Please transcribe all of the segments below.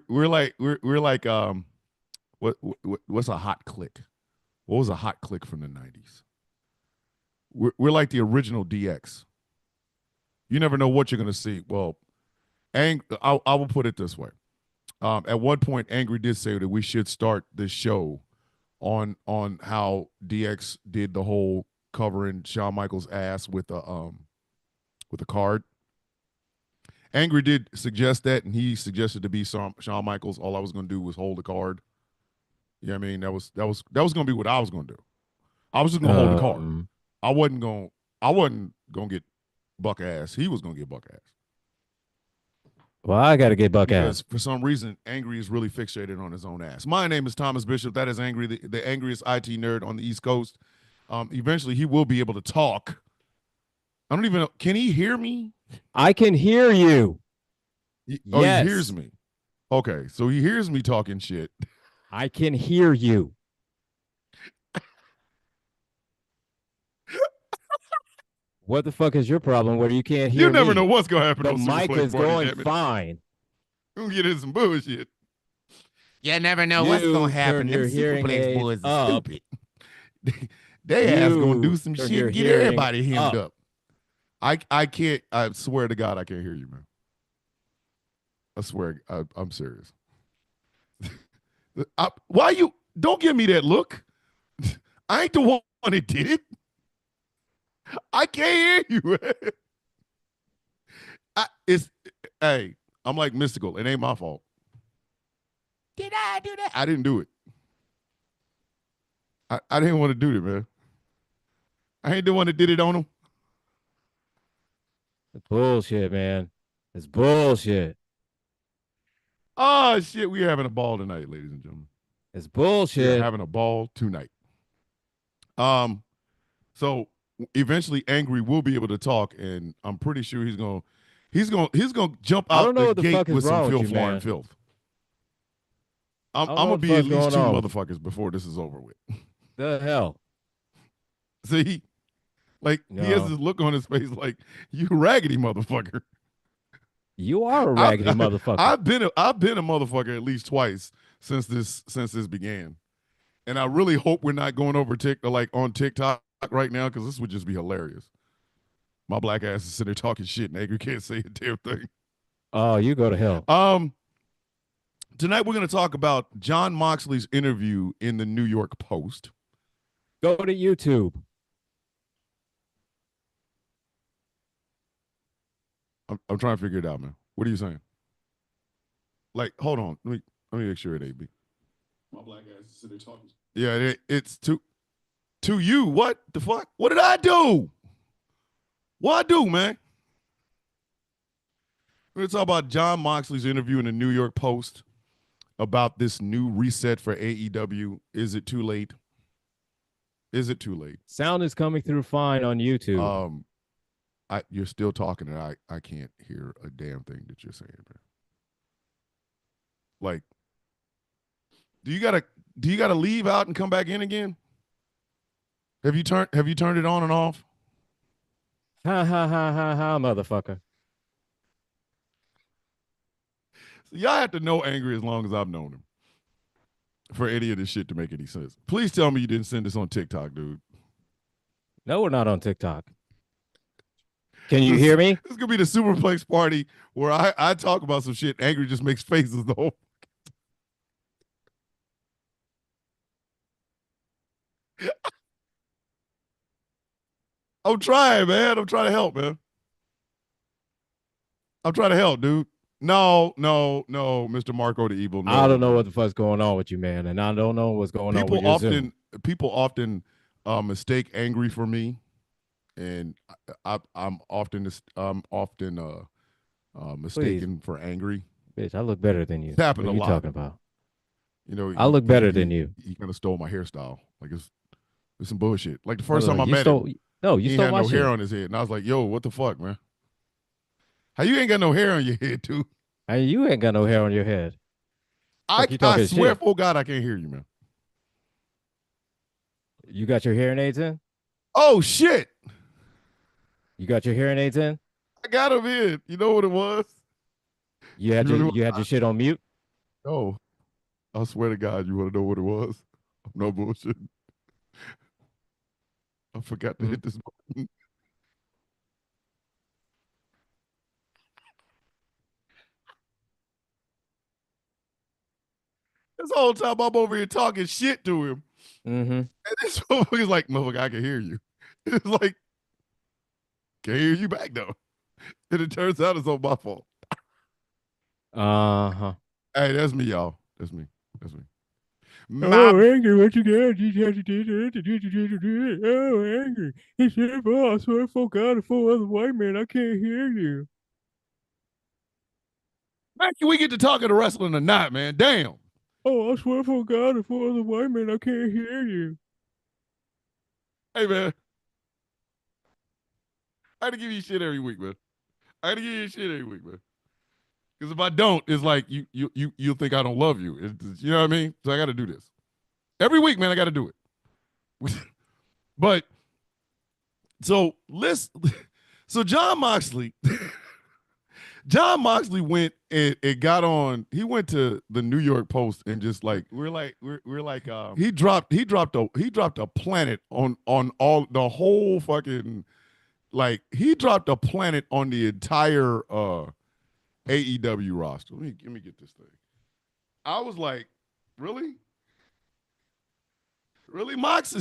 we're like what's a hot click? What was a hot click from the 90s? We're like the original DX. You never know what you're gonna see. Well, I will put it this way. At one point, Angry did say that we should start this show on how DX did the whole covering Shawn Michaels' ass with a card. Angry did suggest that, and he suggested to be Shawn Michaels. All I was going to do was hold the card. Yeah, I mean that was going to be what I was going to do. I was just going to hold the card. I wasn't going to get buck ass. He was going to get buck ass. Well, I got to get buck because ass. For some reason, Angry is really fixated on his own ass. My name is Thomas Bishop. That is Angry, the angriest IT nerd on the East Coast. Eventually, he will be able to talk. I don't even know. Can he hear me? I can hear you. Oh, he hears me. Okay, so he hears me talking shit. I can hear you. What the fuck is your problem where you can't hear me? You never know what's going to happen. The mic is going fine. We're going to get into some bullshit. You never know what's going to happen. Them Superplex boys are stupid. They ass going to do some shit and get everybody hemmed up. I can't. I swear to God, I can't hear you, man. I swear, I'm serious. Why you? Don't give me that look. I ain't the one that did it. I can't hear you. Hey, I'm like Mystical. It ain't my fault. Did I do that? I didn't do it. I didn't want to do it, man. I ain't the one that did it on him. It's bullshit, man. It's bullshit. Oh, shit. We're having a ball tonight, ladies and gentlemen. It's bullshit. We're having a ball tonight. So eventually Angry will be able to talk, and I'm pretty sure he's gonna jump out the gate with some filth. I'm gonna be at least two motherfuckers before this is over with. The hell? See, like he has this look on his face, like you raggedy motherfucker. You are a raggedy motherfucker. I've been a motherfucker at least twice since this began, and I really hope we're not going over on TikTok right now, because this would just be hilarious. My black ass is sitting there talking shit, and Angry can't say a damn thing. Oh, you go to hell. Tonight we're going to talk about Jon Moxley's interview in the New York Post. Go to YouTube. I'm trying to figure it out, man. What are you saying? Like, hold on. Let me make sure it ain't me. My black ass is sitting there talking. Yeah, it's to you. What the fuck? What did I do? What I do, man? We're going to talk about Jon Moxley's interview in the New York Post about this new reset for AEW. Is it too late? Is it too late? Sound is coming through fine on YouTube. You're still talking, and I can't hear a damn thing that you're saying, man. Like, do you gotta leave out and come back in again? Have you turned it on and off? Ha ha ha ha ha, motherfucker. So y'all have to know Angry as long as I've known him for any of this shit to make any sense. Please tell me you didn't send this on TikTok, dude. No, we're not on TikTok. Can you hear me? This is gonna be the Superplex Party where I talk about some shit. Angry just makes faces the whole. I'm trying, man. I'm trying to help, man. I'm trying to help, dude. No, Mr. Marco the Evil. No. I don't know what the fuck's going on with you, man, and I don't know what's going on with you. People often mistake Angry for me, and I'm often mistaken for Angry. Bitch, I look better than you. It's happened a lot. What are you talking about? You know, I look better than you. He kind of stole my hairstyle. Like it's some bullshit. Like the first time I met him. No, you stole my shit. He had no hair on his head. And I was like, yo, what the fuck, man? How you ain't got no hair on your head, too? And you ain't got no hair on your head. I swear for God, I can't hear you, man. You got your hearing aids in? Oh, shit. You got your hearing aids in? I got them in. You know what it was? You had your shit on mute? Oh, I swear to God, you want to know what it was? No bullshit. I forgot to hit this button. This whole time I'm over here talking shit to him. Mm-hmm. And this motherfucker's like, motherfucker, I can hear you. It's like, can't hear you back though. And it turns out it's all my fault. Uh-huh. Hey, that's me, y'all. That's me. That's me. Oh, angry, what you got? You have to do it. Oh, angry. He said, oh, I swear for God, and for other white men, I can't hear you. Man, can we get to talking to wrestling or not, man? Damn. Oh, I swear for God, and for other white men, I can't hear you. Hey, man. I had to give you shit every week, man. I had to give you shit every week, man. Because if I don't, it's like you'll think I don't love you. You know what I mean? So I got to do this every week, man. I got to do it. But so so John Moxley, John Moxley went and got on. He went to the New York Post and just like we're like he dropped a planet on all the whole fucking like he dropped a planet on the entire AEW roster. Let me get this thing. I was like, really? Really, Mox?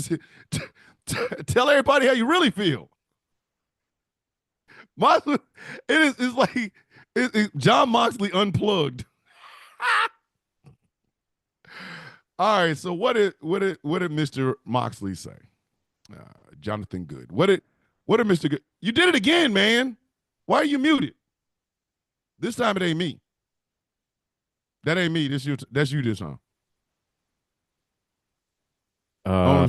Tell everybody how you really feel. Moxley, it's like John Moxley unplugged. All right, so what did Mr. Moxley say? Jonathan Good. What did Mr. Good? You did it again, man. Why are you muted? This time it ain't me. That ain't me. That's you this time. Oh,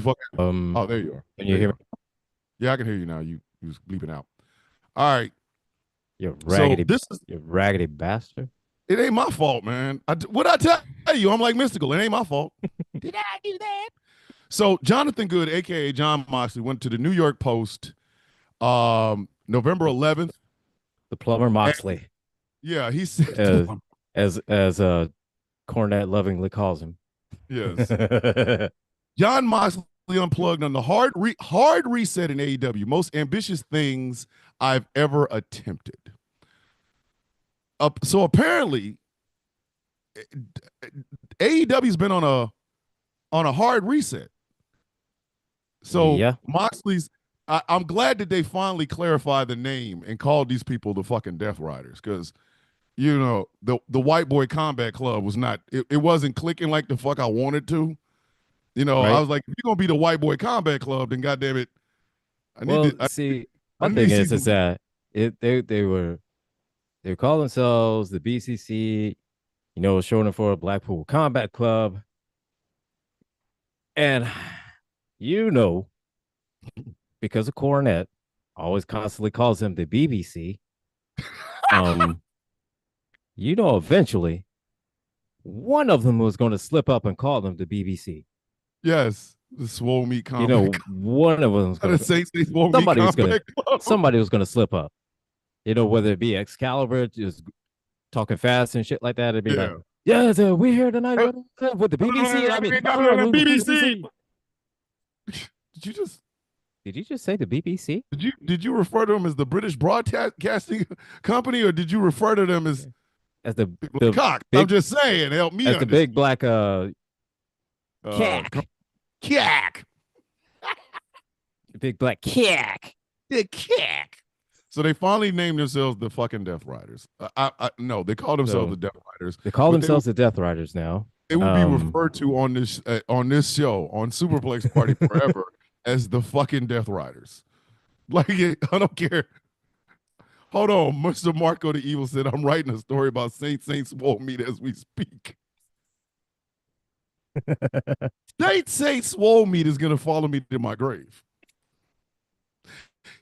there you are. Can you hear me? Yeah, I can hear you now. You was bleeping out. All right. You raggedy, so you raggedy bastard. It ain't my fault, man. What I tell you? I'm like Mystical. It ain't my fault. Did I do that? So Jonathan Good, aka John Moxley, went to the New York Post, November 11th. The plumber Moxley. Yeah, he said as Cornette lovingly calls him. Yes. John Moxley unplugged on the hard reset in AEW. Most ambitious things I've ever attempted. So apparently, AEW's been on a hard reset. So yeah. Moxley's. I'm glad that they finally clarified the name and called these people the fucking Death Riders, because you know the White Boy Combat Club was not. It wasn't clicking like the fuck I wanted to. You know, right? I was like, if you're gonna be the White Boy Combat Club, then goddamn it, I need to see. One thing is that they call themselves the BCC, you know, shortened for Blackpool Combat Club, and you know, because of Cornette, always constantly calls him the BBC. You know, eventually, one of them was going to slip up and call them the BBC. Yes, the Swole Meat Combat. You know, one of them was going to. Somebody was going to slip up. You know, whether it be Excalibur just talking fast and shit like that, it'd be like, yeah, we're here tonight with the BBC. I mean, BBC. Did you just say the BBC? Did you refer to them as the British Broadcasting Company, or did you refer to them as the cock? I'm just saying, help me. As the big black cack. The big black cack. The cack. So they finally named themselves the fucking Death Riders. No, they call themselves the Death Riders. They call themselves the Death Riders now. They would be referred to on this show on Superplex Party forever as the fucking Death Riders. Like, I don't care. Hold on, Mr. Marco the Evil said, I'm writing a story about Saint Swole Meat as we speak. Saint Swole Meat is going to follow me to my grave.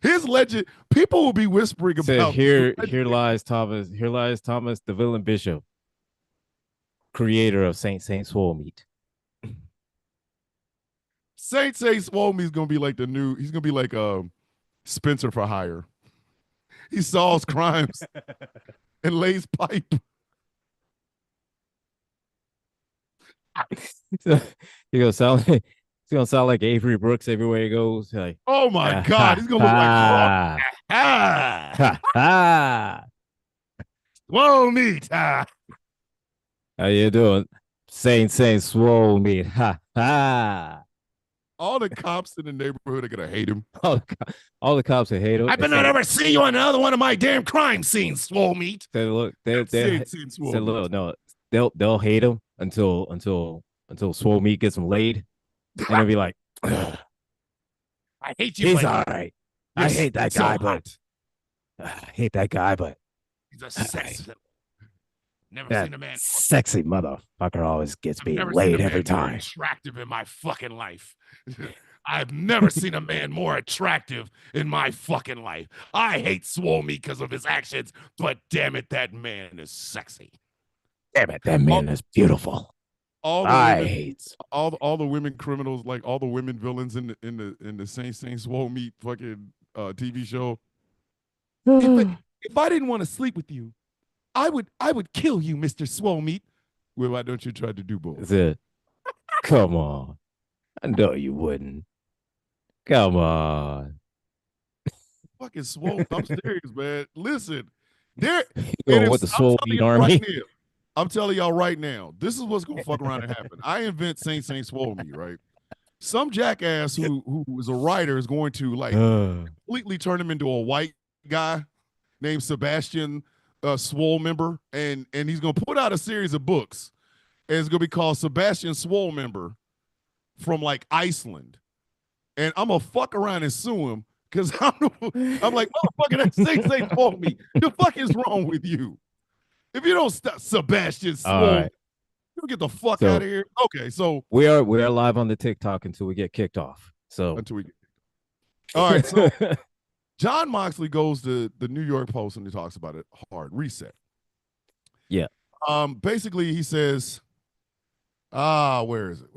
His legend, people will be whispering about. Here lies Thomas, the villain bishop, creator of Saint Swole Meat. Saint Swole Meat is going to be like he's going to be like Spencer for hire. He solves crimes and lays pipe. He gonna sound like he's gonna sound like Avery Brooks everywhere he goes. Like, oh my God, he's gonna look like swole meat. How you doing? Saying swole meat. Ha ha. All the cops in the neighborhood are gonna hate him. All the cops that hate him. I better not ever see you on another one of my damn crime scenes, swole meat. They look, look, no, they'll hate him until swole meat gets him laid, and they'll be like, I hate you. He's all right. I hate that guy, but he's a sex. Never that seen a man sexy motherfucker always gets me laid every time. Attractive in my fucking life. I've never seen a man more attractive in my fucking life. I hate swole meat because of his actions, but damn it, that man is sexy. Damn it, that man is beautiful. All the women criminals, like all the women villains in the Saint Swole Meat fucking TV show. if I didn't want to sleep with you, I would kill you, Mr. Swole Meat. Well, why don't you try to do both? That's it. Come on. I know you wouldn't. Come on. Fucking swole. I'm serious, man. Listen, there. With the Swole Meat Army. I'm telling y'all right now, this is what's gonna fuck around and happen. I invent Saint Swole Meat, right? Some jackass who is a writer is going to like completely turn him into a white guy named Sebastian Swole Member, and he's gonna put out a series of books, and it's gonna be called Sebastian Swole Member from like Iceland, and I'm gonna fuck around and sue him because I'm like, motherfucker, that Saint Swole Meat. The fuck is wrong with you? If you don't stop Sebastian Swole, you get the fuck out of here. Okay, so we are live on the TikTok until we get kicked off. So all right, so John Moxley goes to the New York Post and he talks about it. Hard reset. Yeah. Basically, he says, where is it?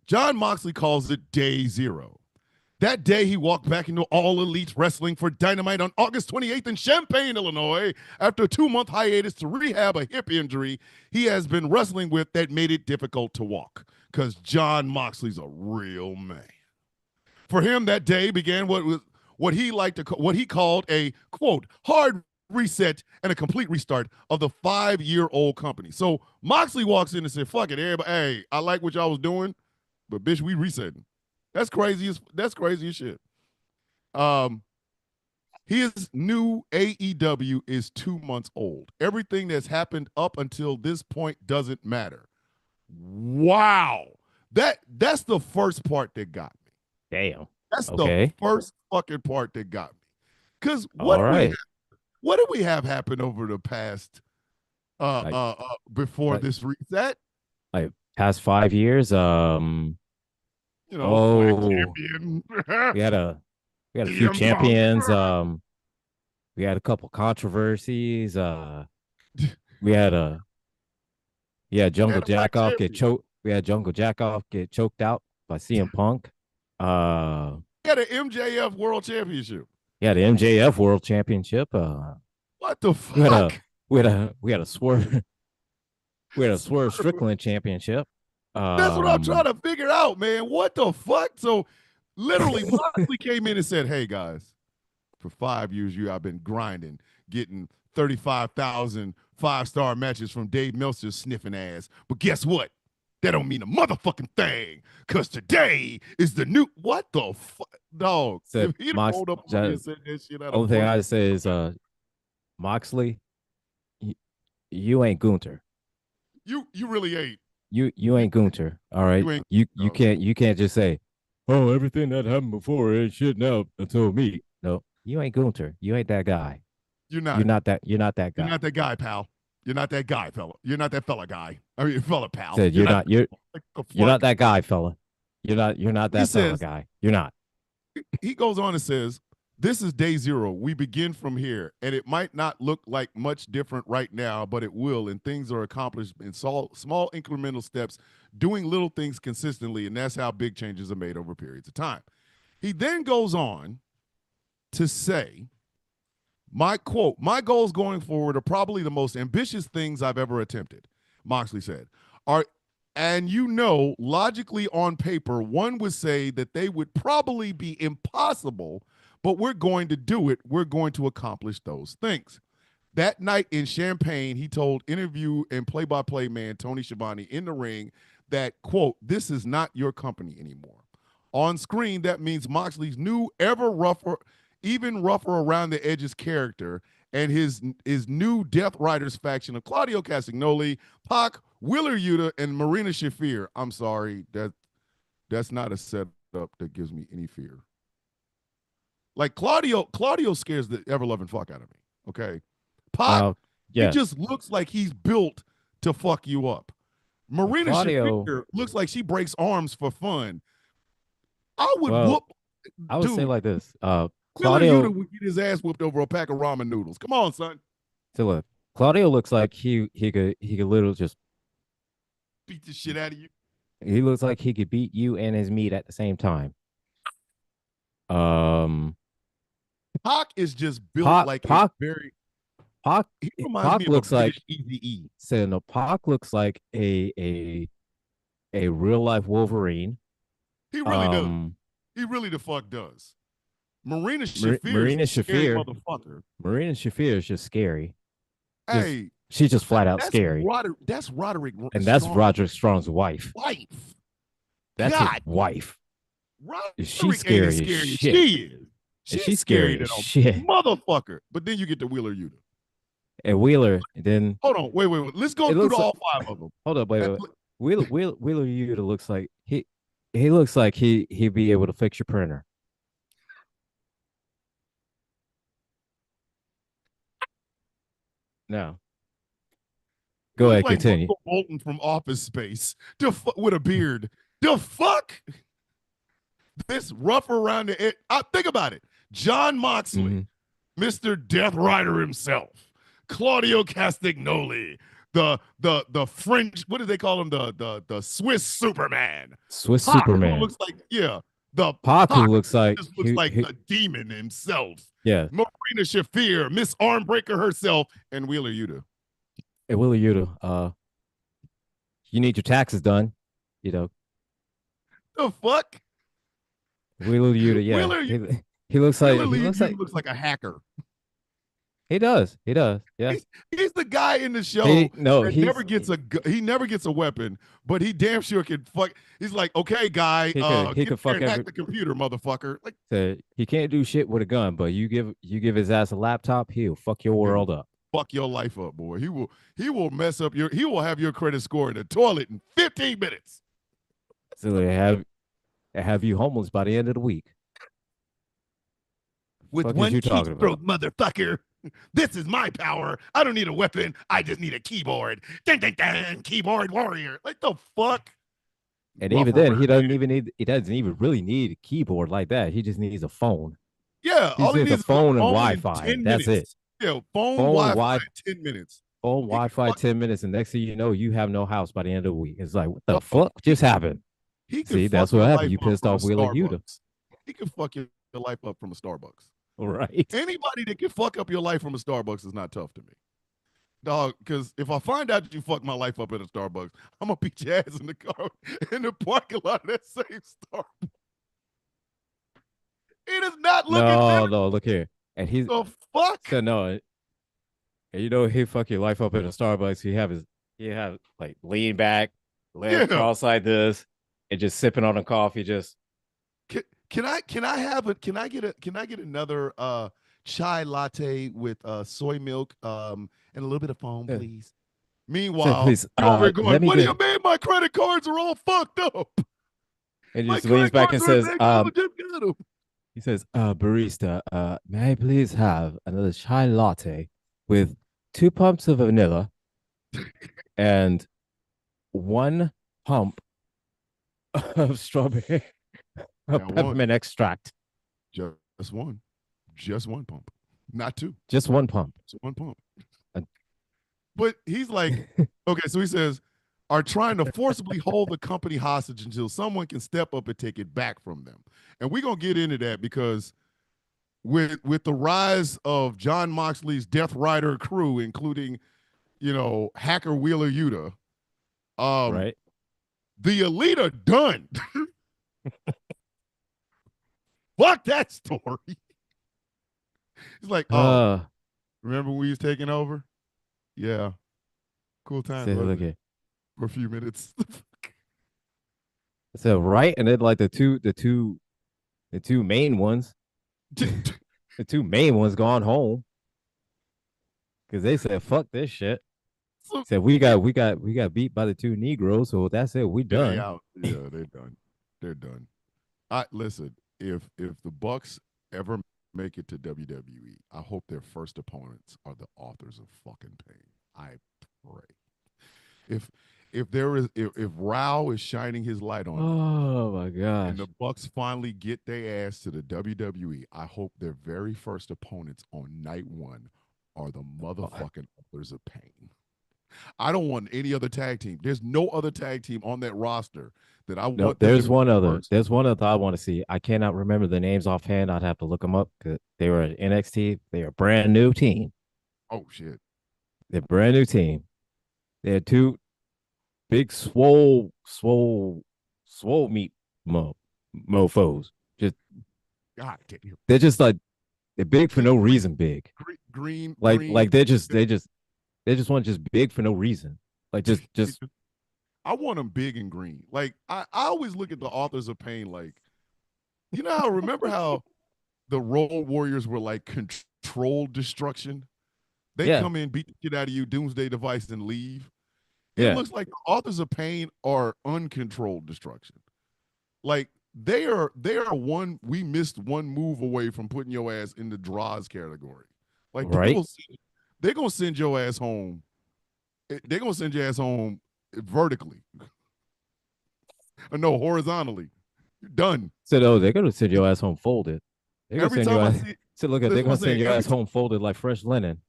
John Moxley calls it day zero. That day, he walked back into All Elite Wrestling for Dynamite on August 28th in Champaign, Illinois, after a 2-month hiatus to rehab a hip injury he has been wrestling with that made it difficult to walk, because John Moxley's a real man. For him, that day began what he called a, quote, hard reset and a complete restart of the 5-year-old company. So Moxley walks in and said, fuck it, everybody, hey, I like what y'all was doing, but bitch, we resetting. That's crazy as shit. His new AEW is 2 months old. Everything that's happened up until this point doesn't matter. Wow. That's the first part that got me. Damn. That's the first fucking part that got me. Because what do we have happen over the past before this reset? Like past 5 years, you know, we had a few champions. We had a couple controversies. We had Jungle Jackoff get choked. We had Jungle Jackoff get choked out by CM Punk. We had an MJF World Championship. Yeah, the MJF World Championship. What the fuck? We had a Swerve. We had a Swerve Strickland Championship. That's what I'm trying to figure out, man. What the fuck? So literally Moxley came in and said, hey guys, for 5 years I've been grinding, getting 35,000 5-star matches from Dave Meltzer's sniffing ass. But guess what? That don't mean a motherfucking thing, because today is the new, what the fuck? Dog. If he rolled up and said that shit out only thing I say is Moxley, you ain't Gunther. You really ain't. You ain't Gunther, all right. You can't just say, oh, everything that happened before ain't shit now until me. No, you ain't Gunther. You ain't that guy. You're not. You're not that guy. You're not that guy, pal. You're not that guy, fella. You're not that fella guy. I mean, fella, pal. Said you're not that guy, fella. You're not that fella guy. You're not. He goes on and says, this is day zero. We begin from here, and it might not look like much different right now, but it will, and things are accomplished in small incremental steps, doing little things consistently, and that's how big changes are made over periods of time. He then goes on to say, my quote, my goals going forward are probably the most ambitious things I've ever attempted, Moxley said, And logically on paper, one would say that they would probably be impossible, but we're going to do it. We're going to accomplish those things. That night in Champaign, he told interview and play-by-play man Tony Schiavone in the ring that, quote, "This is not your company anymore." On screen, that means Moxley's new even rougher around the edges character and his new Death Riders faction of Claudio Castagnoli, Pac, Wheeler Yuta, and Marina Shafir. I'm sorry, that's not a setup that gives me any fear. Like Claudio scares the ever-loving fuck out of me, okay? Pac, he just looks like he's built to fuck you up. Marina Shafir looks like she breaks arms for fun. I would say like this. Claudio would get his ass whooped over a pack of ramen noodles. Come on, son. So look, Claudio looks like he could literally just beat the shit out of you. He looks like he could beat you and his meat at the same time. Pac is just built like Pac. Pac looks like Eazy-E. So no, Pac looks like a real life Wolverine. He really does. He really the fuck does. Marina Shafir, motherfucker. Marina Shafir is just scary. Hey, she's just flat out scary. That's Roderick, and that's Roderick Strong's wife. That's his wife. Roderick She's scary as shit. She is. She's scary as shit, motherfucker. But then you get to Wheeler Yuta. And Wheeler, then hold on, wait. Let's go through all five of them. Hold up, wait. Wheeler Yuta looks like he looks like he'd be able to fix your printer. No. Go ahead, continue. Michael Bolton from Office Space with a beard. The fuck? This rough around the edge. Think about it. John Moxley, Mr. Death Rider himself, Claudio Castagnoli, the French, what do they call him? The Swiss Superman. Superman. Looks like, the Pac looks like the demon himself. Yeah. Marina Shafir, Miss Armbreaker herself, and Wheeler Yuta. Hey, Wheeler Yuta, you need your taxes done, The fuck? Wheeler Yuta, yeah. He looks like a hacker. He does. Yeah. He's the guy in the show. He never gets a weapon, but he damn sure can fuck. He's like, okay, guy, he can fuck hack the computer, motherfucker. Like, so he can't do shit with a gun, but you give his ass a laptop, he'll fuck your world up. Fuck your life up, boy. He will mess up he will have your credit score in the toilet in 15 minutes. So they have you homeless by the end of the week. With one keystroke, motherfucker. This is my power. I don't need a weapon. I just need a keyboard. Dun, dun, dun, keyboard warrior. Like the fuck? And even then, he doesn't even really need a keyboard like that. He just needs a phone. Yeah, all he needs is a phone and Wi-Fi. That's it. Yeah, phone Wi-Fi 10 minutes. Phone Wi-Fi 10 minutes, and next thing you know, you have no house by the end of the week. It's like, what the fuck just happened? See, that's what happened. You pissed off Wheeler Yuta. He can fuck your life up from a Starbucks. Right. Anybody that can fuck up your life from a Starbucks is not tough to me. Dog, because if I find out that you fucked my life up at a Starbucks, I'm going to beat your ass in the car in the parking lot of that same Starbucks. It is not looking No, look here. And he's the fuck? So no. And he fuck your life up at a Starbucks. He have like lean back, legs crossed like this, and just sipping on a coffee, just Can I get another chai latte with soy milk and a little bit of foam, please? Meanwhile, please, you're going, what do you mean my credit cards are all fucked up? And he just leans back and says, he says, barista, may I please have another chai latte with 2 pumps of vanilla and 1 pump of strawberry peppermint extract. Just one pump, not 2. Just 1 pump. Just 1 pump. But he's like, okay, so he says, are trying to forcibly hold the company hostage until someone can step up and take it back from them. And we're gonna get into that because with the rise of John Moxley's Death Rider crew, including, Hacker Wheeler Yuta, right. The Elite are done. Fuck that story. It's like, oh, remember when we was taking over? Yeah. Cool times, wasn't it? For a few minutes. So right, and then like the two main ones, the two main ones gone home because they said fuck this shit. Said we got beat by the two Negroes, so that's it. We done. Yeah, they're done. They're done. I listen. If the Bucks ever make it to WWE, I hope their first opponents are the authors of fucking pain. I pray. If Rao is shining his light on, oh my gosh, and the Bucks finally get their ass to the WWE, I hope their very first opponents on night one are the motherfucking authors of pain. I don't want any other tag team. There's no other tag team on that roster that I want. There's one other. There's one other I want to see. I cannot remember the names offhand. I'd have to look them up because they were at NXT. They're a brand new team. Oh shit! They're a brand new team. They had two big swole meat mofos. Just God damn. They're just like they're big for no reason. Big green. Like they just want just big for no reason. Like just. I want them big and green. Like I always look at the authors of pain. Like, you know how remember how the Road Warriors were like controlled destruction? They come in, beat the shit out of you, doomsday device, and leave. It looks like the authors of pain are uncontrolled destruction. Like they are one. We missed one move away from putting your ass in the draws category. Like they're gonna send your ass home. They're gonna send your ass home vertically. No, horizontally. You're done. So they're gonna send your ass home folded. They're gonna send your ass. They're gonna send your ass home folded like fresh linen.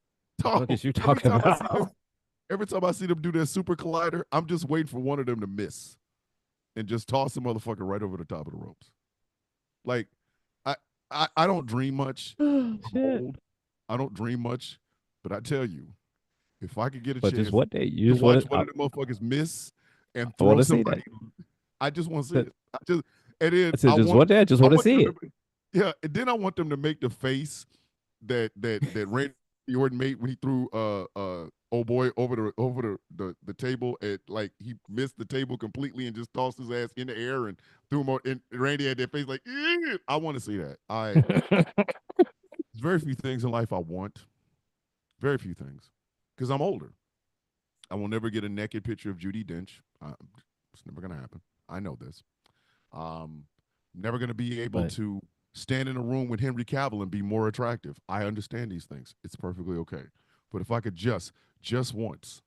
What is you talking about? Every time I see them do their super collider, I'm just waiting for one of them to miss and just toss the motherfucker right over the top of the ropes. Like, I don't dream much. I'm old. I don't dream much, but I tell you, if I could get a chance just what day you to watch one of the motherfuckers miss and throw somebody, I just want to see it. I just want to see it. Yeah, and then I want them to make the face that Randy Orton made when he threw old boy over the table, and like he missed the table completely and just tossed his ass in the air and threw him out, and Randy had that face like, ew. I want to see that. There's very few things in life I want. Very few things. Because I'm older. I will never get a naked picture of Judi Dench. It's never going to happen. I know this. Never going to be able to stand in a room with Henry Cavill and be more attractive. I understand these things. It's perfectly okay. But if I could just once,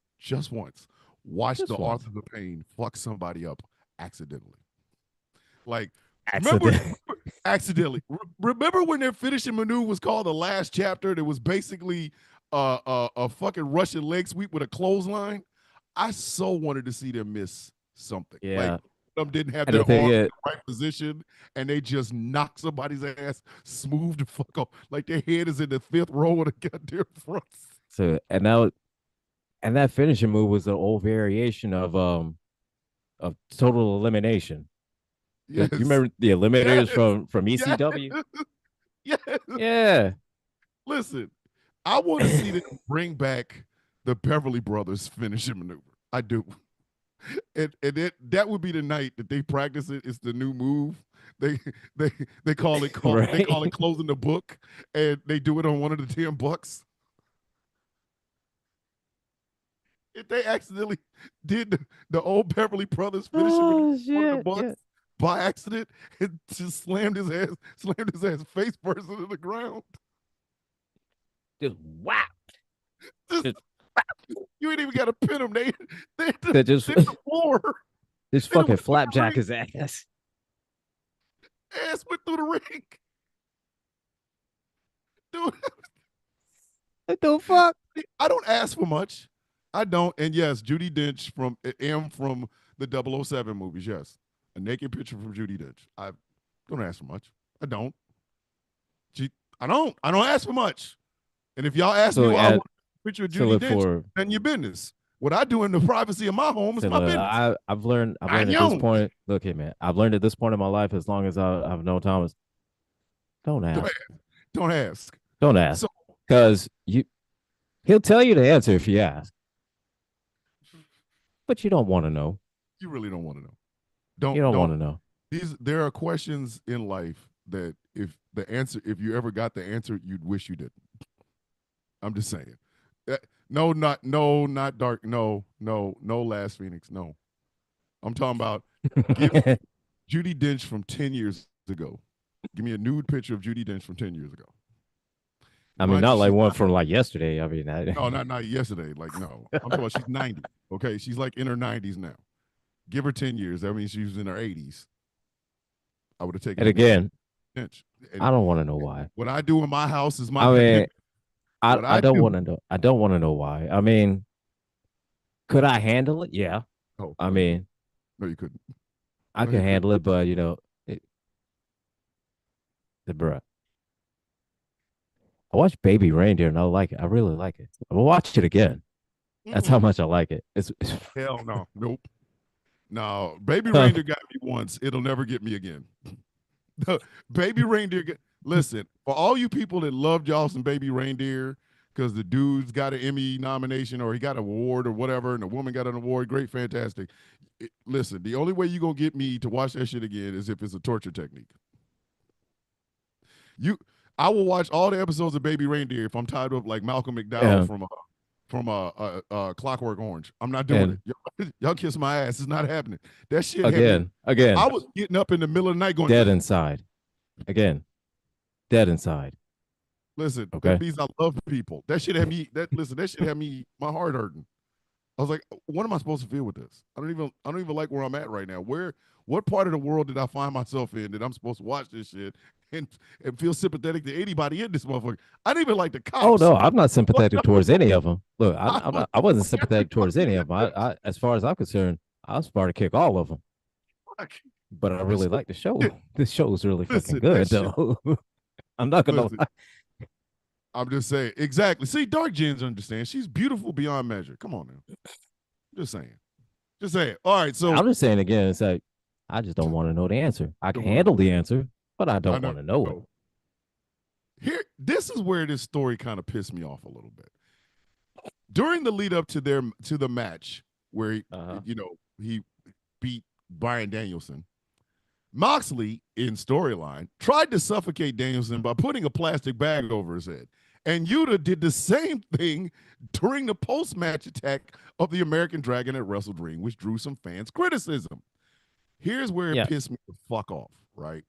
watch the authors of pain fuck somebody up accidentally. Like, accidentally. Remember when their finishing maneuver was called The Last Chapter? That was basically a fucking Russian leg sweep with a clothesline. I so wanted to see them miss something. Yeah. Like, them didn't have their arm in the right position, and they just knock somebody's ass smooth the fuck up. Like their head is in the fifth row of the goddamn front. So and that finishing move was an old variation of total elimination. Yes. You remember the eliminators from ECW? Yes. Yeah. Listen, I want to see them bring back the Beverly Brothers finishing maneuver. I do. And that would be the night that they practice it. It's the new move. They call it right. They call it closing the book, and they do it on one of the 10 bucks. If they accidentally did the old Beverly Brothers finishing one of the bucks by accident and just slammed his ass face first into the ground. Just whap. You ain't even got to pin them. They just the floor. This fucking flapjack his ass. Ass went through the ring. Dude. What the fuck? I don't ask for much. I don't. And yes, Judi Dench from the 007 movies. Yes. A naked picture from Judi Dench. I don't ask for much. I don't. I don't ask for much. And if y'all ask me why I want a picture of Judi Dench, then your business. What I do in the privacy of my home is So my look, business. I've learned at this point. Look here, man. I've learned at this point in my life, as long as I've known Thomas, don't ask. Don't ask. Don't ask. Because he'll tell you the answer if you ask. But you don't want to know. You really don't want to know. You don't want to know. There are questions in life that if you ever got the answer, you'd wish you didn't. I'm just saying. No, not dark. No, Last Phoenix. No. I'm talking about Judi Dench from 10 years ago. Give me a nude picture of Judi Dench from 10 years ago. I mean, not like one from like yesterday. I mean, no, not yesterday. Like, no. I'm talking about she's 90. Okay, she's like in her 90s now. Give her 10 years. That means she was in her 80s. I would have taken. And again, Dench. I don't want to know why. What I do in my house is my. I mean, I don't want to know. I don't want to know why. I mean, could I handle it? Yeah. Oh, I mean, no, you couldn't. I could handle it, but the bruh. I watched Baby Reindeer and I like it. I really like it. I will watch it again. That's how much I like it. It's hell no, nope. No, Baby Reindeer got me once. It'll never get me again. Baby Reindeer. Listen, for all you people that loved y'all some Baby Reindeer because the dude's got an Emmy nomination or he got an award or whatever, and the woman got an award. Great, fantastic. Listen, the only way you're gonna get me to watch that shit again is if it's a torture technique. I will watch all the episodes of Baby Reindeer if I'm tied up like Malcolm McDowell from Clockwork Orange. I'm not doing it. Y'all kiss my ass. It's not happening. That shit again. I was getting up in the middle of the night going dead inside. Again, dead inside. Listen, that means I love people. That shit had me. That shit had me. My heart hurting. I was like, what am I supposed to feel with this? I don't even like where I'm at right now. What part of the world did I find myself in that I'm supposed to watch this shit and feel sympathetic to anybody in this motherfucker? I didn't even like the cops. Oh no, I'm not sympathetic towards any of them. Look, I wasn't sympathetic towards any of them. I, as far as I'm concerned, I was about to kick all of them. But I really like the show. This show is really fucking good, though. I'm not gonna lie. I'm just saying. Exactly. See, Dark Jens understands. She's beautiful beyond measure. Come on now. Just saying. Just saying. All right. So I'm just saying again, it's like I just don't want to know the answer. I can handle the answer, but I don't want to know it. This is where this story kind of pissed me off a little bit. During the lead up to the match where he beat Bryan Danielson, Moxley, in storyline, tried to suffocate Danielson by putting a plastic bag over his head. And Yuta did the same thing during the post-match attack of the American Dragon at Wrestle Dream, which drew some fans' criticism. Here's where it pissed me the fuck off, right?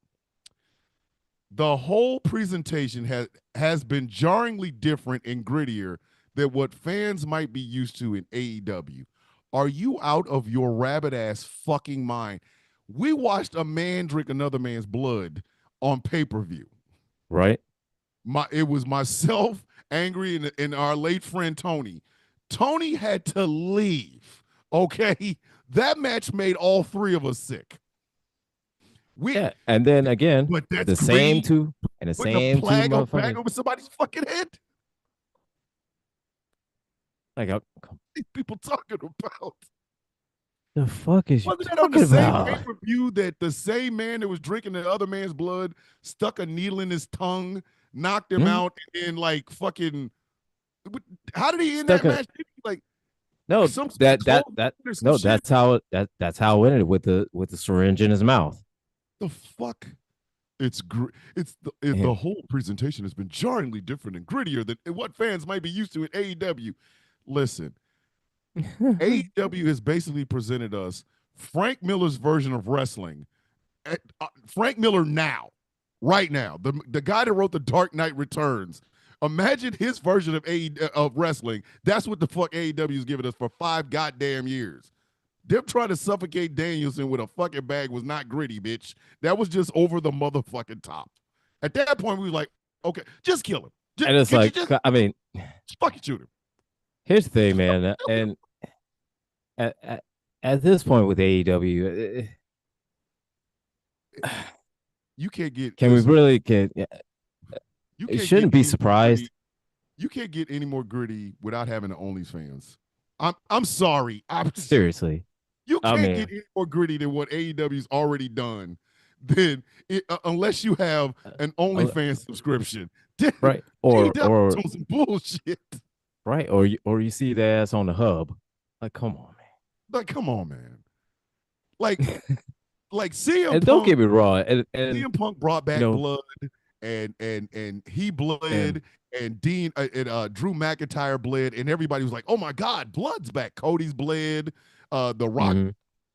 The whole presentation has been jarringly different and grittier than what fans might be used to in AEW. Are you out of your rabbit-ass fucking mind? We watched a man drink another man's blood on pay-per-view. Right. It was myself, Angry, and our late friend Tony. Tony had to leave, okay? That match made all three of us sick. And then again, the same two bag over somebody's fucking head. Like, these people talking about? The fuck is you talking about? Wasn't that on the same pay-per-view that the same man that was drinking the other man's blood stuck a needle in his tongue, knocked him out, and like fucking? How did he end that match? Like, no, that's how it ended with the syringe in his mouth. The fuck? The whole presentation has been jarringly different and grittier than what fans might be used to in AEW. Listen. AEW has basically presented us Frank Miller's version of wrestling. Frank Miller right now, the guy that wrote The Dark Knight Returns. Imagine his version of wrestling. That's what the fuck AEW is giving us for 5 goddamn years. Them trying to suffocate Danielson with a fucking bag was not gritty, bitch. That was just over the motherfucking top. At that point, we was like, okay, just kill him. And it's like, just fucking shoot him. Here's the thing, man, and at this point with AEW, you can't get. Can we really get? You shouldn't be surprised. You can't get any more gritty without having the OnlyFans. I'm sorry. Seriously. You can't get any more gritty than what AEW's already done. Then unless you have an OnlyFans subscription, right? Or some bullshit, right? Or you see the ass on the hub. Like, come on, man. Like, come on, man. Like CM and Punk, don't get me wrong. And CM Punk brought back blood, and he bled, and Dean and Drew McIntyre bled, and everybody was like, "Oh my God, blood's back!" Cody's bled, The Rock,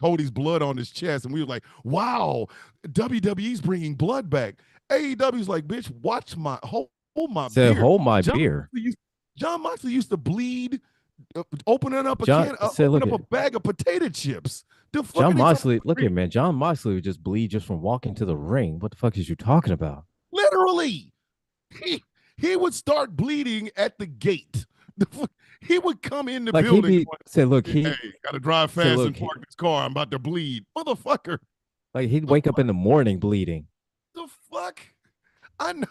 Cody's blood on his chest, and we were like, "Wow, WWE's bringing blood back." AEW's like, "Bitch, watch my hold my beer." Hold my beer. John Moxley used to bleed, opening up a bag of potato chips. John Moxley, look at man. John Moxley would just bleed just from walking to the ring. What the fuck is you talking about? Literally, he would start bleeding at the gate. He would come in the building. Say, look, gotta drive fast and park this car. I'm about to bleed, motherfucker. Like he'd wake up in the morning bleeding. The fuck? I know.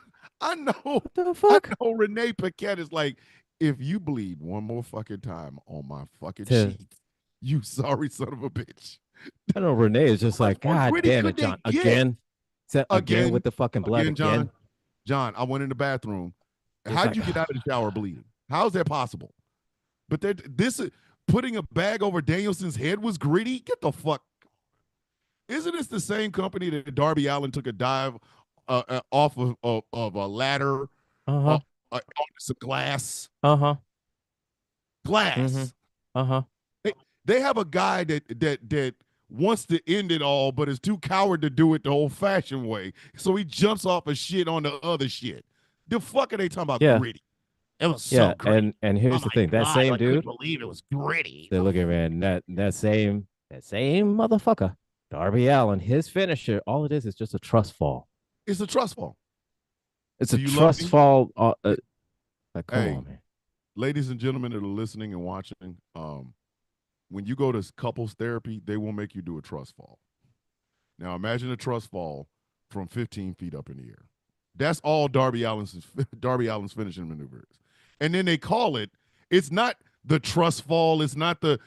What the fuck? I know Renee Paquette is like, if you bleed one more fucking time on my fucking sheets, you sorry son of a bitch. I know Renee is just like, God damn it, John. Again with the fucking blood again. John, I went in the bathroom. How'd you get out of the shower bleeding? How is that possible? But this putting a bag over Danielson's head was gritty. Get the fuck. Isn't this the same company that Darby Allin took a dive off of a ladder on some glass? Glass. They have a guy that wants to end it all, but is too coward to do it the old-fashioned way. So he jumps off of shit on the other shit. The fuck are they talking about gritty? It was so gritty. And here's the thing. That same dude. I couldn't believe it was gritty. They look at man, that same motherfucker, Darby Allin, his finisher, all it is just a trust fall. It's a trust fall. It's a trust fall. Like, come on, man. Ladies and gentlemen that are listening and watching, when you go to couples therapy, they will make you do a trust fall. Now, imagine a trust fall from 15 feet up in the air. That's all Darby Allin's finishing maneuver is. And then they call it, it's not the trust fall, it's not the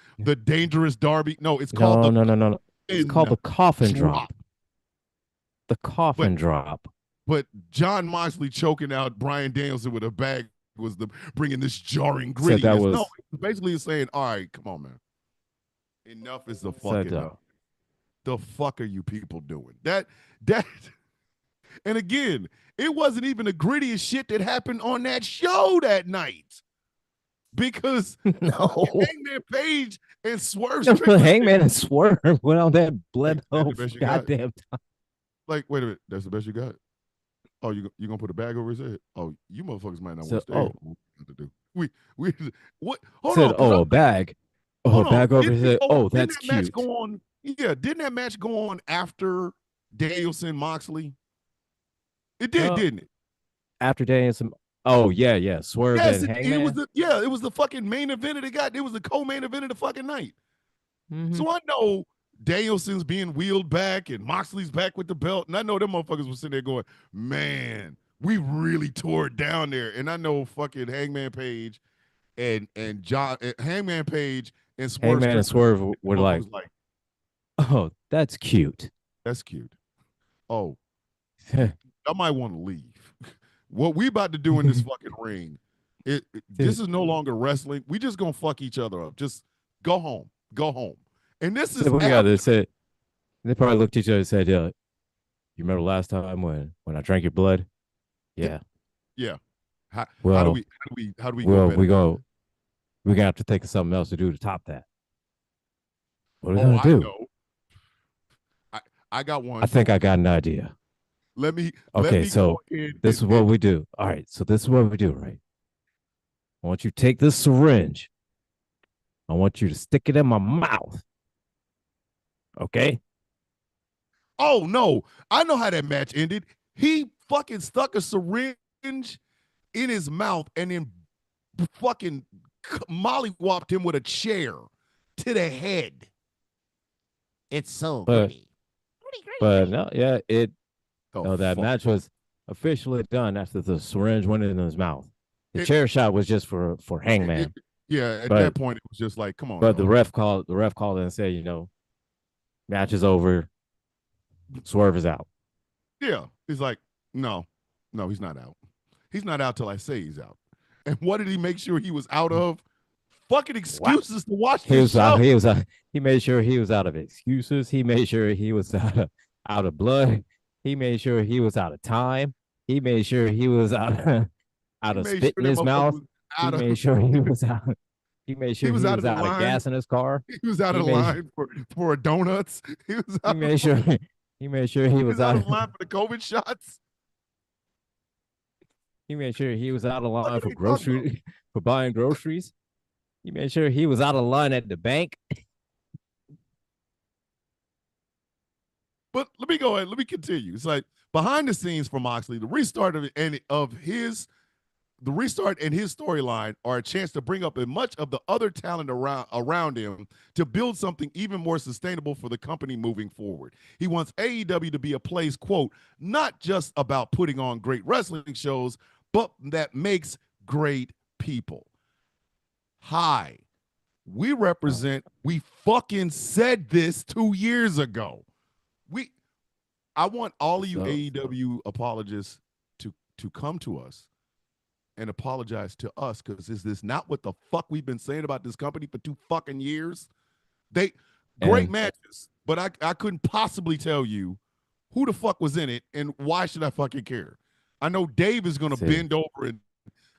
dangerous Darby. No, it's called no. It's called the coffin drop. The coffin drop. But John Moxley choking out Bryan Danielson with a bag was bringing this jarring grittiness. No, basically it's saying, all right, come on, man. Enough is the fucking enough. The fuck are you people doing? That and again, it wasn't even the grittiest shit that happened on that show that night. Because Hangman Page and Swerve Hangman and Swerve went on that bled goddamn time. Like, wait a minute, that's the best you got? Oh, you gonna put a bag over his head? Oh, you motherfuckers might not want to stay. What to do? We what? Hold on. A bag. Oh, a bag over his head. Oh, that's cute. Match go on? Yeah, didn't that match go on after Danielson Moxley? It did, didn't it? After Danielson. Oh yeah. Swerve and Hangman. It was the fucking main event they got. It was the co-main event of the fucking night. So I know Danielson's being wheeled back and Moxley's back with the belt. And I know them motherfuckers were sitting there going, man, we really tore it down there. And I know fucking Hangman Page and Hangman Page and Swerve. Hangman and Swerve were like, oh, that's cute. That's cute. Oh, I might want to leave. What we about to do in this fucking ring, this is no longer wrestling. We just gonna fuck each other up. Just go home. Go home. And this is they said they probably looked at each other and said, you remember last time when I drank your blood? Yeah. Yeah. How do we we're gonna have to think of something else to do to top that. What are we gonna do? I got one. I think I got an idea. Let me so this is what we do. All right, so this is what we do, right? I want you to take this syringe. I want you to stick it in my mouth. Okay? Oh, no. I know how that match ended. He fucking stuck a syringe in his mouth and then fucking mollywopped him with a chair to the head. It's so pretty. But no, yeah, that match was officially done after the syringe went in his mouth. The chair shot was just for Hangman. Yeah, at But that point, it was just like, come on, but the dog. ref called and said, match is over. Swerve is out. Yeah, he's like, no, no, he's not out. He's not out till I say he's out. And what did he make sure he was out of? Fucking Wow. excuses to watch He this was out. show. He made sure he was out of excuses. He made sure he was out of blood. He made sure he was out of time. He made sure he was out He of made spit sure in that his motherfucker mouth. was He out of. made sure he was out. He made He sure was he out was of the out of line. gas in his car. He was out He of the made line for donuts. He was he out of made the line. sure he made sure he He was was out out. of the line for the COVID shots. He made sure he was out of What line are for they talking about? grocery for buying groceries. He made sure he was out of line at the bank. But let me go ahead. Let me continue. It's like behind the scenes for Moxley, the restart and his storyline are a chance to bring up as much of the other talent around him to build something even more sustainable for the company moving forward. He wants AEW to be a place, quote, not just about putting on great wrestling shows, but that makes great people. Hi, we fucking said this 2 years ago. I want all of you AEW apologists to come to us and apologize to us, because is this not what the fuck we've been saying about this company for 2 fucking years? Great matches, but I couldn't possibly tell you who the fuck was in it and why should I fucking care? I know Dave is going to bend over and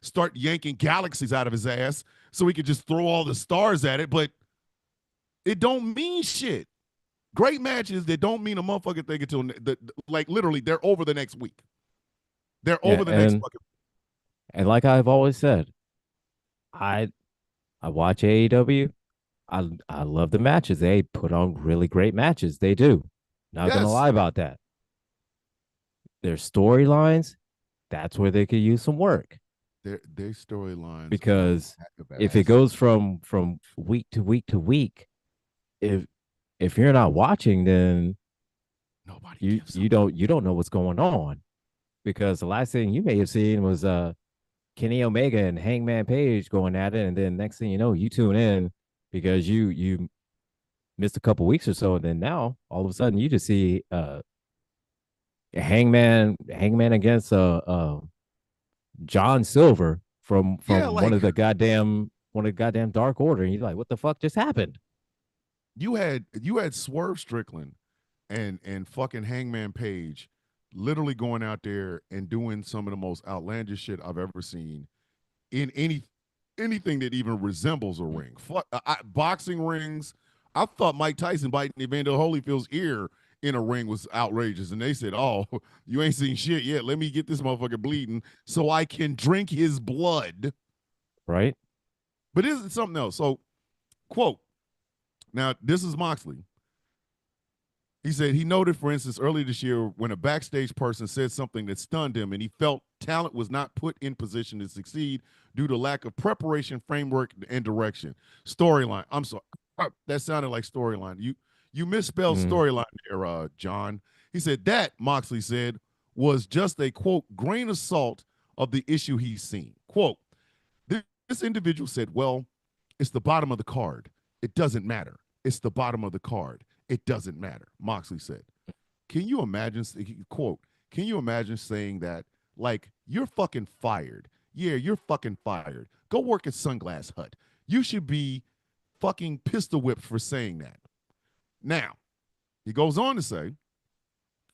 start yanking galaxies out of his ass so he could just throw all the stars at it, but it don't mean shit. Great matches that don't mean a motherfucking thing until like literally they're over the next week. They're over the next fucking. And like I've always said, I watch AEW. I love the matches. They put on really great matches. They do. Not gonna lie about that. Their storylines, that's where they could use some work. Their storylines, because if it goes from week to week to week, if you're not watching, then nobody you don't know what's going on, because the last thing you may have seen was Kenny Omega and Hangman Page going at it, and then next thing you know, you tune in because you missed a couple weeks or so, and then now all of a sudden you just see Hangman against John Silver from one of the goddamn Dark Order, and you're like, what the fuck just happened? You had Swerve Strickland and fucking Hangman Page literally going out there and doing some of the most outlandish shit I've ever seen in anything that even resembles a ring. Boxing rings. I thought Mike Tyson biting Evander Holyfield's ear in a ring was outrageous, and they said, "Oh, you ain't seen shit yet. Let me get this motherfucker bleeding so I can drink his blood." Right. But this is something else. So, quote. Now, this is Moxley. He said he noted, for instance, earlier this year when a backstage person said something that stunned him and he felt talent was not put in position to succeed due to lack of preparation, framework, and direction. Storyline. I'm sorry. That sounded like storyline. You misspelled storyline there, John. He said that, Moxley said, was just a, quote, grain of salt of the issue he's seen. Quote, this individual said, well, it's the bottom of the card. It doesn't matter. It's the bottom of the card. It doesn't matter, Moxley said. Can you imagine, quote, can you imagine saying that? Like, you're fucking fired. Yeah, you're fucking fired. Go work at Sunglass Hut. You should be fucking pistol whipped for saying that. Now, he goes on to say,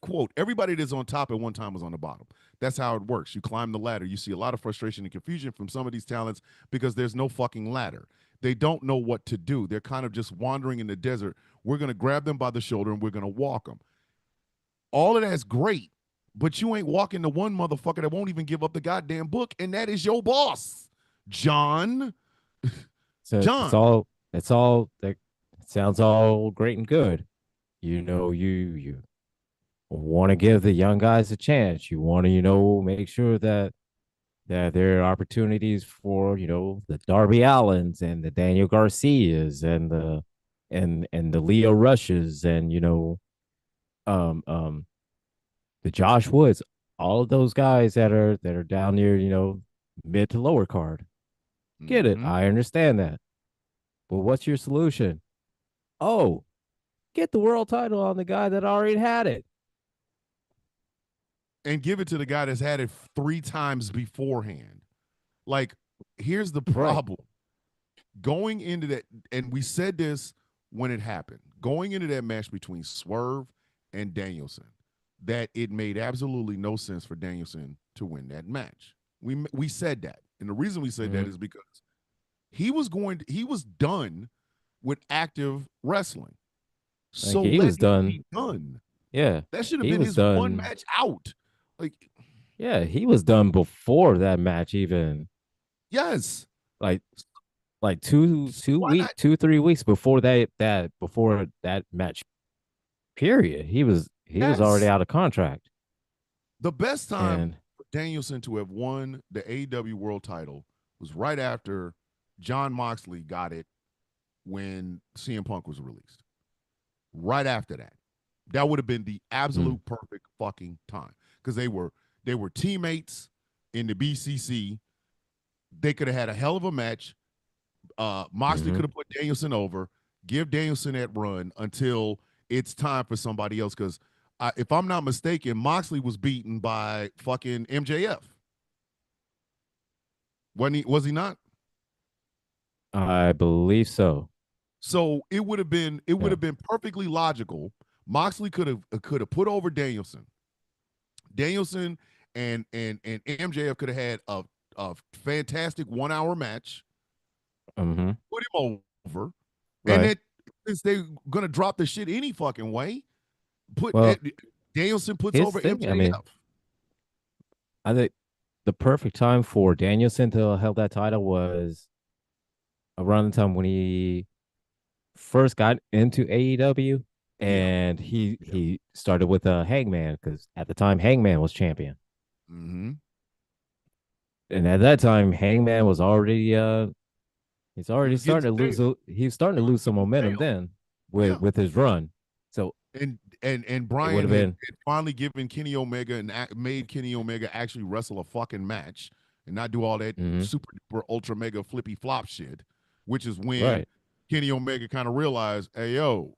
quote, everybody that's on top at one time was on the bottom. That's how it works. You climb the ladder. You see a lot of frustration and confusion from some of these talents because there's no fucking ladder. They don't know what to do. They're kind of just wandering in the desert. We're going to grab them by the shoulder and we're going to walk them. All of that's great, but you ain't walking the one motherfucker that won't even give up the goddamn book, and that is your boss, John. So John. that sounds all great and good. You want to give the young guys a chance. You want to, make sure that there are opportunities for, the Darby Allens and the Daniel Garcias and the Leo Rushes and, the Josh Woods, all of those guys that are down near, mid to lower card. Get it. I understand that. But what's your solution? Oh, get the world title on the guy that already had it. And give it to the guy that's had it 3 times beforehand. Like, here's the problem. Right. Going into that, and we said this when it happened, going into that match between Swerve and Danielson, that it made absolutely no sense for Danielson to win that match. We said that. And the reason we said that is because he was done with active wrestling. So he was done. Be done. Yeah. That should have been his one match out. Like, yeah, he was done before that match even. Yes. Like 3 weeks before that match period. He was already out of contract. The best time for Danielson to have won the AEW World title was right after Jon Moxley got it when CM Punk was released. Right after that. That would have been the absolute perfect fucking time. Because they were teammates in the BCC. They could have had a hell of a match. Moxley could have put Danielson over, give Danielson that run until it's time for somebody else. Because if I'm not mistaken, Moxley was beaten by fucking MJF. Was he not? I believe so. So it would have been perfectly logical. Moxley could have put over Danielson. Danielson and MJF could have had a fantastic 1 hour match. Put him over. Right. And since they're gonna drop the shit any fucking way, Danielson puts over MJF. I think the perfect time for Danielson to hold that title was around the time when he first got into AEW, and he started with Hangman, because at the time Hangman was champion. And at that time, Hangman was already starting to lose some momentum then with his run. So and Brian had finally given Kenny Omega and made Kenny Omega actually wrestle a fucking match and not do all that super duper ultra mega flippy flop shit, which is when Kenny Omega kind of realized, hey yo,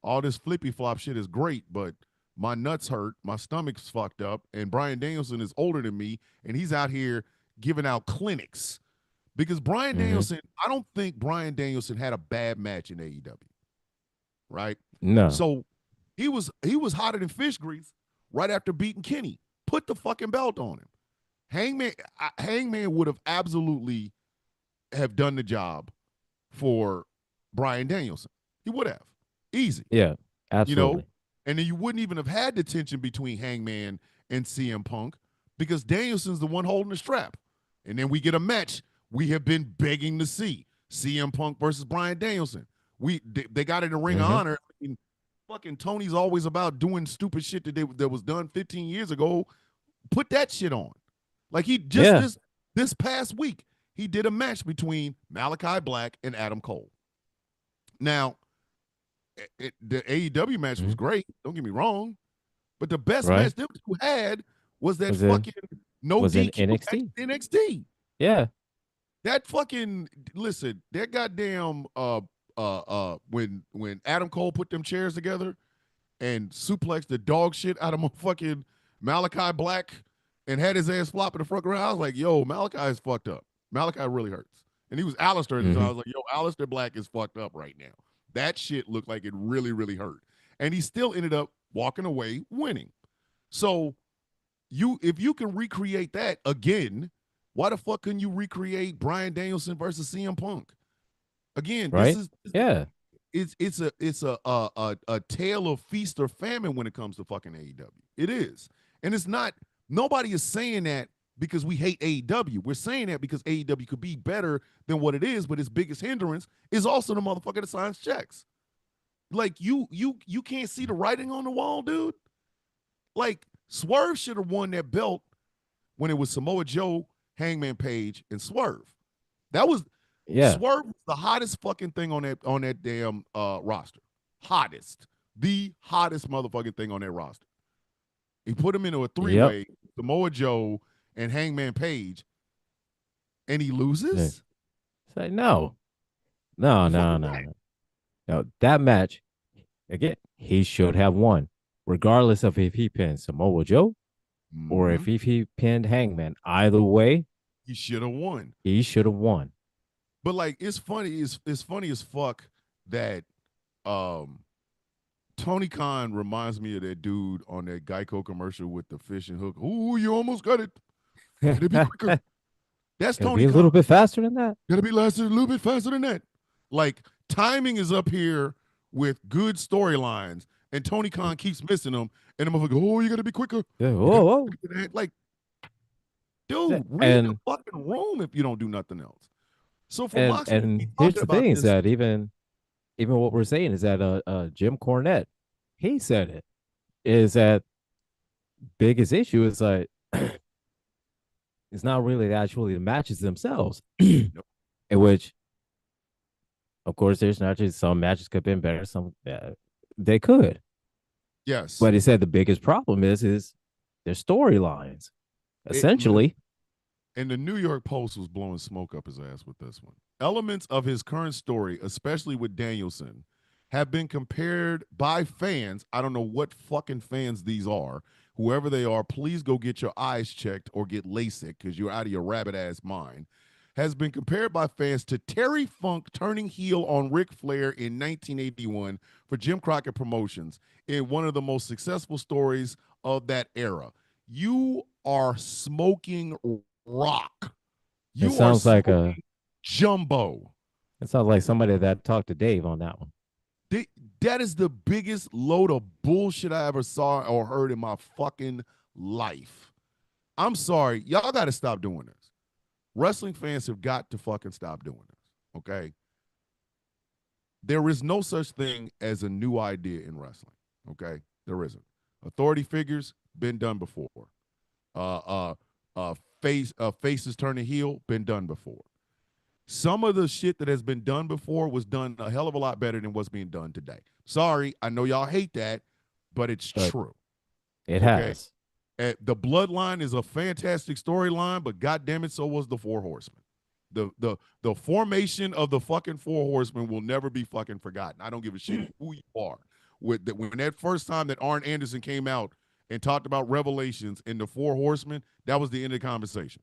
all this flippy flop shit is great, but my nuts hurt, my stomach's fucked up, and Bryan Danielson is older than me, and he's out here giving out clinics. Because Bryan Danielson, I don't think Bryan Danielson had a bad match in AEW. Right? No. So he was hotter than fish grease right after beating Kenny. Put the fucking belt on him. Hangman would have absolutely have done the job for Bryan Danielson. He would have. Easy. Yeah, absolutely. You know? And then you wouldn't even have had the tension between Hangman and CM Punk, because Danielson's the one holding the strap. And then we get a match we have been begging to see. CM Punk versus Bryan Danielson. They got in the Ring of Honor. I mean, fucking Tony's always about doing stupid shit that was done 15 years ago. Put that shit on. Like he just this past week, he did a match between Malachi Black and Adam Cole. Now, the AEW match was great. Don't get me wrong, but the best match them two had was that fucking no DQ NXT. Yeah, that fucking that goddamn when Adam Cole put them chairs together and suplexed the dog shit out of fucking Malachi Black and had his ass flopping the front around. I was like, yo, Malachi is fucked up. Malachi really hurts. And he was Aleister at the time. I was like, yo, Aleister Black is fucked up right now. That shit looked like it really, really hurt. And he still ended up walking away winning. So if you can recreate that again, why the fuck couldn't you recreate Bryan Danielson versus CM Punk? Again, this is it's a tale of feast or famine when it comes to fucking AEW. It is. And it's not, nobody is saying that because we hate AEW. We're saying that because AEW could be better than what it is, but its biggest hindrance is also the motherfucker that signs checks. Like you can't see the writing on the wall, dude. Like Swerve should have won that belt when it was Samoa Joe, Hangman Page, and Swerve. That was Swerve was the hottest fucking thing on that damn roster. The hottest motherfucking thing on that roster. He put him into a three-way, Samoa Joe and Hangman Page, and he loses? Say no, no, no, no, no. No, that match again, he should have won, regardless of if he pinned Samoa Joe or if he pinned Hangman. Either way, he should have won. He should have won. But like, it's funny. It's funny as fuck that Tony Khan reminds me of that dude on that Geico commercial with the fishing hook. Ooh, you almost got it. It'll be quicker. That's Tony Khan. A little bit faster than that. Gotta be a little bit faster than that. Like, timing is up here with good storylines, and Tony Khan keeps missing them. And I'm like, oh, you gotta be quicker. Yeah, whoa. Like, dude, read the fucking room if you don't do nothing else. So for Moxley, and here's the thing: is that even what we're saying is that Jim Cornette, he said it, is that biggest issue is like it's not really actually the matches themselves, in which, of course, there's naturally some matches could have been better, some they could. Yes, but he said the biggest problem is their storylines, essentially. And the New York Post was blowing smoke up his ass with this one. Elements of his current story, especially with Danielson, have been compared by fans. I don't know what fucking fans these are. Whoever they are, please go get your eyes checked or get LASIK because you're out of your rabbit ass mind. Has been compared by fans to Terry Funk turning heel on Ric Flair in 1981 for Jim Crockett Promotions in one of the most successful stories of that era. You are smoking rock. You sounds like a jumbo. It sounds like somebody that talked to Dave on that one. That is the biggest load of bullshit I ever saw or heard in my fucking life. I'm sorry. Y'all got to stop doing this. Wrestling fans have got to fucking stop doing this, okay? There is no such thing as a new idea in wrestling, okay? There isn't. Authority figures, been done before. Faces turning heel, been done before. Some of the shit that has been done before was done a hell of a lot better than what's being done today. Sorry, I know y'all hate that, but it's true. It has. The Bloodline is a fantastic storyline, but goddamn it, so was the Four Horsemen. The formation of the fucking Four Horsemen will never be fucking forgotten. I don't give a shit who you are. When that first time that Arn Anderson came out and talked about Revelations in the Four Horsemen, that was the end of the conversation.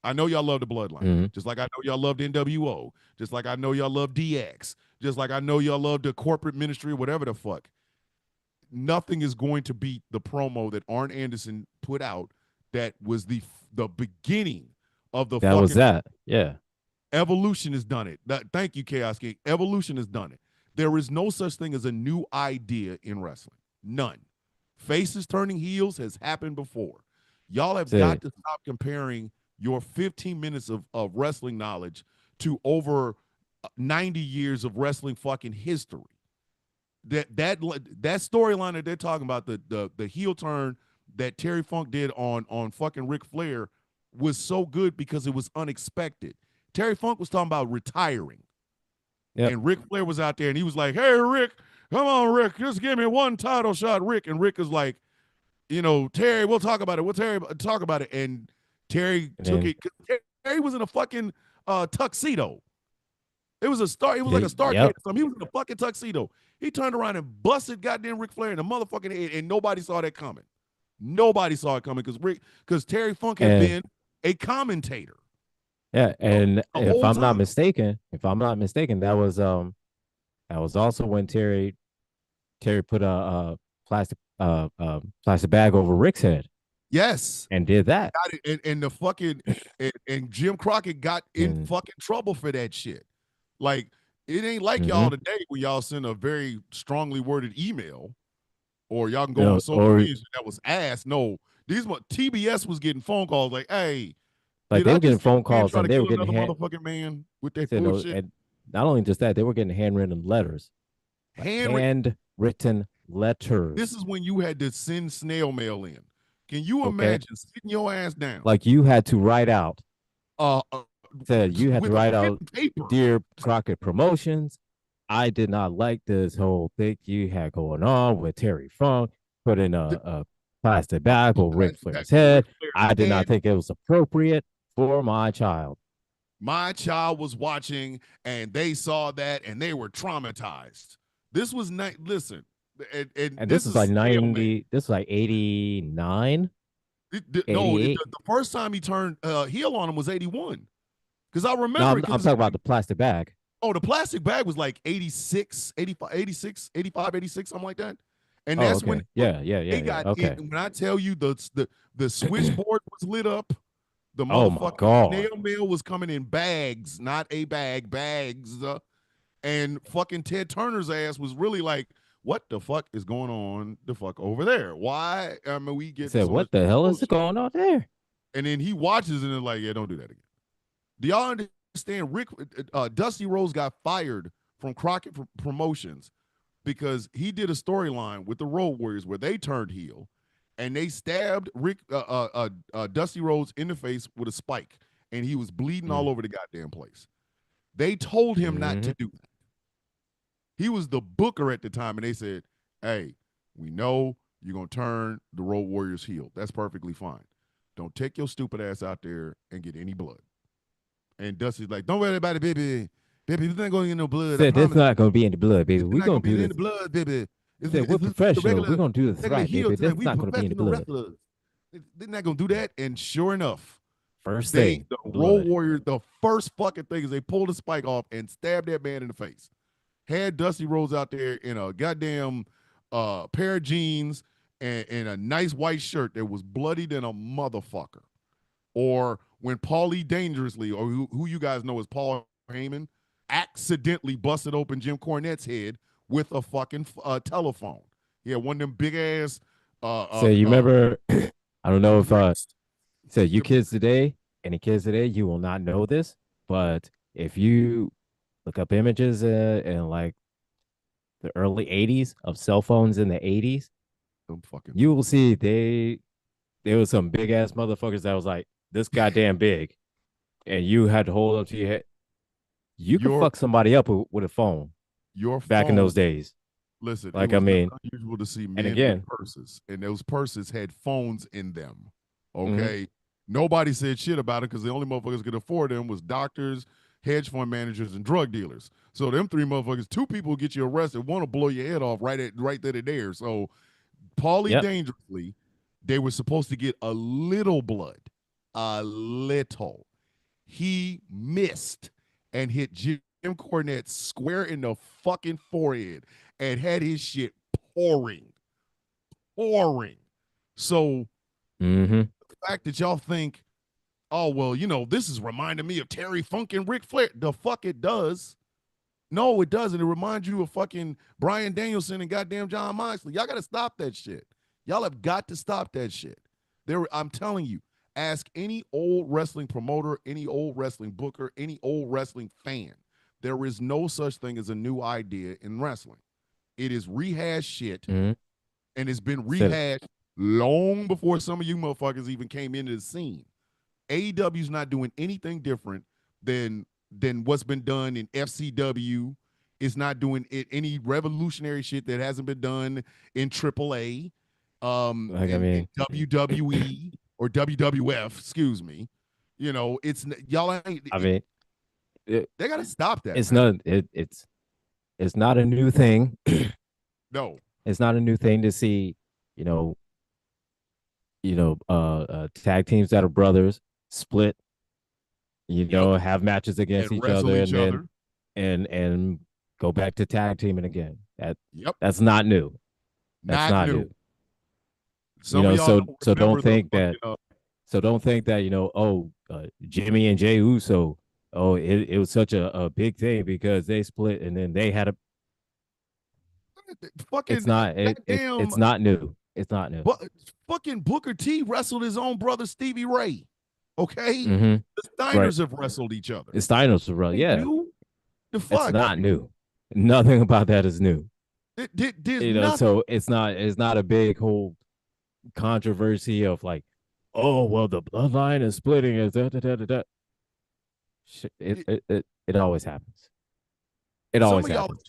I know y'all love the Bloodline, just like I know y'all loved NWO, just like I know y'all love DX, just like I know y'all love the corporate ministry, whatever the fuck. Nothing is going to beat the promo that Arn Anderson put out that was the beginning of the that was that. Yeah. Evolution has done it. Thank you, Chaos King. Evolution has done it. There is no such thing as a new idea in wrestling. None. Faces turning heels has happened before. Y'all have got to stop comparing your 15 minutes of wrestling knowledge to over 90 years of wrestling fucking history. That storyline that they're talking about, the heel turn that Terry Funk did on fucking Ric Flair was so good because it was unexpected. Terry Funk was talking about retiring. Yep. And Ric Flair was out there and he was like, hey, Rick, come on, Rick, just give me one title shot, Rick. And Rick is like, Terry, we'll talk about it. We'll talk about it. And Terry took it. Terry was in a fucking tuxedo. It was like a Stargate or something. He was in a fucking tuxedo. He turned around and busted goddamn Ric Flair in the motherfucking head, and nobody saw that coming. Nobody saw it coming because Terry Funk had been a commentator. Yeah, and if I'm not mistaken, that was also when Terry put a plastic bag over Rick's head. Yes, and did that. And the fucking and Jim Crockett got in fucking trouble for that shit. Like, it ain't like y'all today where y'all send a very strongly worded email, or y'all can go on social media that was ass. No, TBS was getting phone calls like, "Hey." Like they were getting phone calls and they were getting motherfucking man with that bullshit. And not only just that, they were getting handwritten letters. Handwritten letters. This is when you had to send snail mail in. Can you imagine sitting your ass down? Like you had to write out. You had to write out, Dear Crockett Promotions, I did not like this whole thing you had going on with Terry Funk, put in a plastic bag over Ric Flair's head. I did not think it was appropriate for my child. My child was watching and they saw that and they were traumatized. This was not, listen, and this this is is like stale, man. 90, this is like 89, No, 88. the first time he turned heel on him was 81. Because I No, remember it I'm because, talking about the plastic bag. oh, the plastic bag was like 86, 85, 86, 85, 86, something like that. And Oh, that's when okay. Yeah, they yeah. got it. Okay. When I tell you the switchboard was lit up, the Oh my motherfucking God. snail mail was coming in bags, not a bag, bags. And fucking Ted Turner's ass was really like, what the fuck is going on the fuck over there? Why am we He getting said, so much what the hell is bullshit? going on there? And then he watches and is like, yeah, don't do that again. Do y'all understand? Dusty Rhodes got fired from Crockett Promotions because he did a storyline with the Road Warriors where they turned heel and they stabbed Dusty Rhodes in the face with a spike, and he was bleeding all over the goddamn place. They told him not to do that. He was the booker at the time, and they said, "Hey, we know you're gonna turn the Road Warriors heel. That's perfectly fine. Don't take your stupid ass out there and get any blood." And Dusty's like, "Don't worry about it, baby. Baby, it's not going to get no blood. I Said, that's promise. not going to be in the blood, baby. It's We're not going going to to do be in this. the blood, baby. Said, we're It's the professional. We're regular, going to do this regular right, heel baby. tonight. That's We not going to be in the professional blood. wrestlers. They're not going to do that." And sure enough, First thing, the Road blood. Warriors, the first fucking thing is they pulled the spike off and stabbed that man in the face. Had Dusty Rhodes out there in a goddamn pair of jeans and a nice white shirt that was bloody than a motherfucker. Or when Paulie Dangerously, or who you guys know as Paul Heyman, accidentally busted open Jim Cornette's head with a fucking telephone. He had one of them big ass. So you remember? I don't know if so you the, kids today, any kids today, you will not know this, but if you look up images in like the early 80s of cell phones in the 80s, you will see there was some big ass motherfuckers that was like this goddamn big, and you had to hold up to your head. You could fuck somebody up with a phone. Your back in those days. Listen, like it was I mean, not unusual to see men and again, with purses, and those purses had phones in them. Okay, nobody said shit about it because the only motherfuckers could afford them was doctors, hedge fund managers, and drug dealers. So them three motherfuckers, two people get you arrested, one will blow your head off right then and there. So Paulie Dangerously, they were supposed to get a little blood, a little. He missed and hit Jim Cornette square in the fucking forehead and had his shit pouring. So the fact that y'all think, oh, well, this is reminding me of Terry Funk and Ric Flair. The fuck it does. No, it doesn't. It reminds you of fucking Bryan Danielson and goddamn John Moxley. Y'all got to stop that shit. Y'all have got to stop that shit. I'm telling you, ask any old wrestling promoter, any old wrestling booker, any old wrestling fan. There is no such thing as a new idea in wrestling. It is rehashed shit, and it's been rehashed long before some of you motherfuckers even came into the scene. AEW's not doing anything different than what's been done in FCW. It's not doing any revolutionary shit that hasn't been done in AAA, in WWE or WWF. Excuse me. It's y'all ain't. They gotta stop that. It's not. It's not a new thing. No, it's not a new thing to see. Tag teams that are brothers split. Have matches against each other, and go back to tag teaming again. That's not new. That's not new. So don't think that. So don't think that Jimmy and Jey Uso. Oh, it was such a big thing because they split and then they had a. It's not. It's not new. It's not new. But fucking Booker T wrestled his own brother Stevie Ray. Okay, the Steiners have wrestled each other. The Steiners have wrestled. Yeah, new? The fuck? It's not new. Nothing about that is new. Nothing. So it's not a big whole controversy of like, oh well, the bloodline is splitting. Is it always happens. It always happens.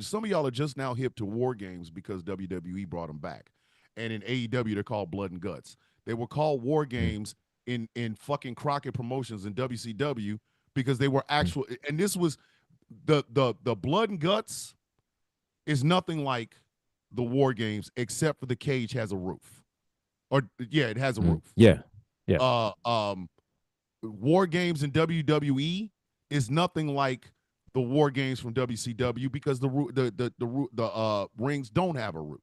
Some of y'all are just now hip to War Games because WWE brought them back, and in AEW they're called Blood and Guts. They were called War Games in fucking Crockett Promotions in WCW because they were actual. And this was the blood and guts is nothing like the War Games, except for the cage has a roof, or it has a roof. Yeah. War Games in WWE is nothing like the War Games from WCW because the rings don't have a roof.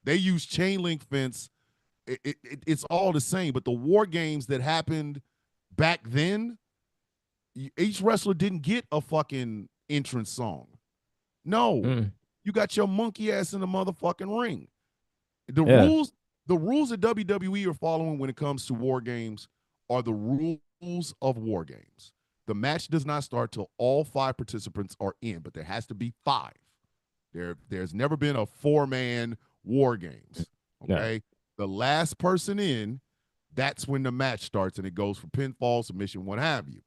They use chain link fence. It's all the same. But the War Games that happened back then, each wrestler didn't get a fucking entrance song. No, you got your monkey ass in the motherfucking ring. The rules that WWE are following when it comes to War Games are the rules of War Games. The match does not start till all 5 participants are in, but there has to be 5. There's never been a 4-man War Games. Okay, the last person in, that's when the match starts, and it goes for pinfall, submission, what have you.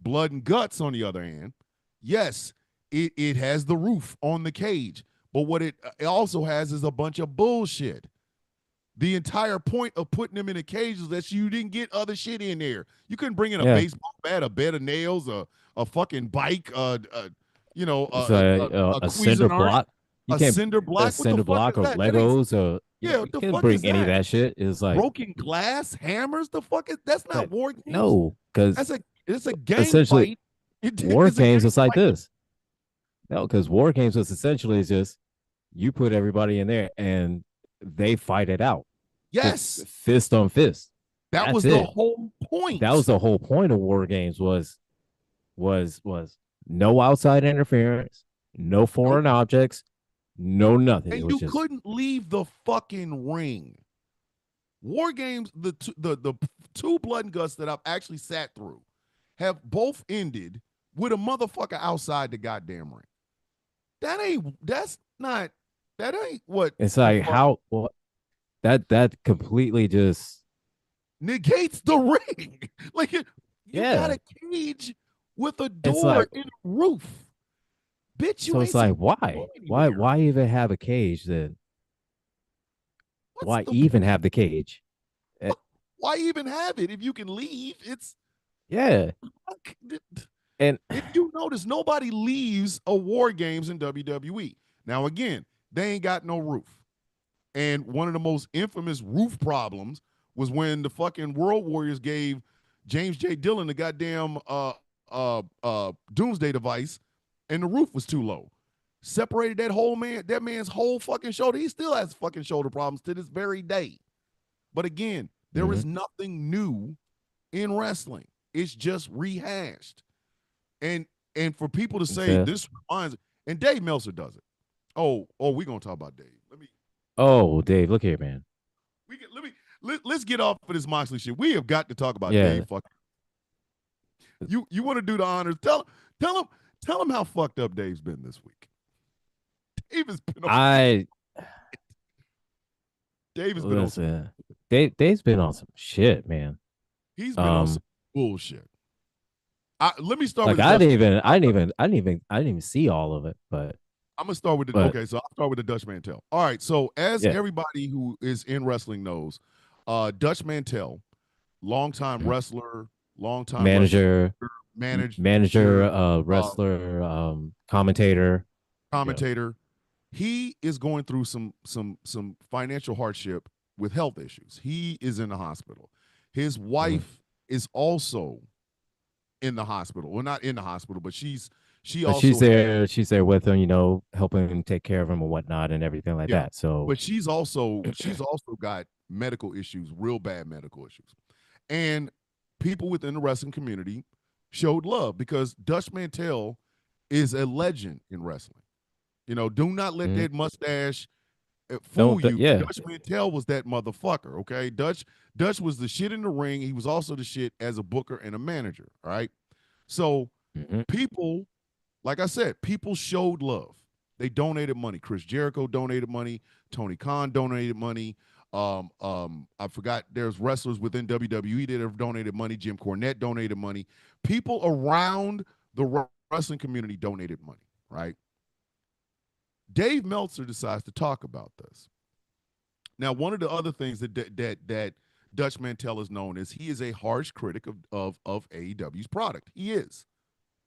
Blood and Guts, on the other hand, yes, it has the roof on the cage, but what it also has is a bunch of bullshit. The entire point of putting them in a cage is that you didn't get other shit in there. You couldn't bring in a baseball bat, a bed of nails, a fucking bike, a cinder block. You can't cinder block. A cinder block or Legos or you can't bring any of that shit. It's like broken glass, hammers. The fuck is that's not War Games. No, because it's a gang essentially fight. War Games was like this. No, because War Games was essentially just you put everybody in there and they fight it out. Yes, fist on fist. That was the whole point. That was the whole point of War Games was no outside interference, no foreign objects, no nothing. And you couldn't leave the fucking ring. War Games, the 2 blood and guts that I've actually sat through have both ended with a motherfucker outside the goddamn ring. That ain't what it's like. How what that completely just negates the ring. Like you got a cage with a door and a roof. Bitch, you so it's like why even have a cage then? Why even have the cage? Why even have it if you can leave? It's and if you notice, nobody leaves a War Games in WWE. Now again, they ain't got no roof. And one of the most infamous roof problems was when the fucking World Warriors gave James J. Dillon the goddamn doomsday device, and the roof was too low. Separated that man's whole fucking shoulder. He still has fucking shoulder problems to this very day. But again, there is nothing new in wrestling. It's just rehashed. And for people to say this reminds, and Dave Meltzer does it. Oh, we're gonna talk about Dave. Dave, look here, man. Let's get off of this Moxley shit. We have got to talk about Dave. You want to do the honors? Tell him how fucked up Dave's been this week. Dave has been. Dave has been on some. Dave's been on some shit, man. He's been on some bullshit. Let me start with. I didn't even see all of it, but. I'm gonna start with so I'll start with the Dutch Mantel. All right, so as everybody who is in wrestling knows, Dutch Mantel, longtime wrestler, longtime manager, wrestler, commentator. He is going through some financial hardship with health issues. He is in the hospital. His wife is also in the hospital. Well, not in the hospital, but she's there with him, helping him take care of him and whatnot and everything like that. So, but she's also got medical issues, real bad medical issues, and people within the wrestling community showed love because Dutch Mantel is a legend in wrestling. Do not let that mustache fool you. Dutch Mantel was that motherfucker. Okay, Dutch was the shit in the ring. He was also the shit as a booker and a manager. All right, so people. Like I said, people showed love. They donated money. Chris Jericho donated money. Tony Khan donated money. I forgot there's wrestlers within WWE that have donated money. Jim Cornette donated money. People around the wrestling community donated money, right? Dave Meltzer decides to talk about this. Now, one of the other things that Dutch Mantell is known as. He is a harsh critic of AEW's product. He is.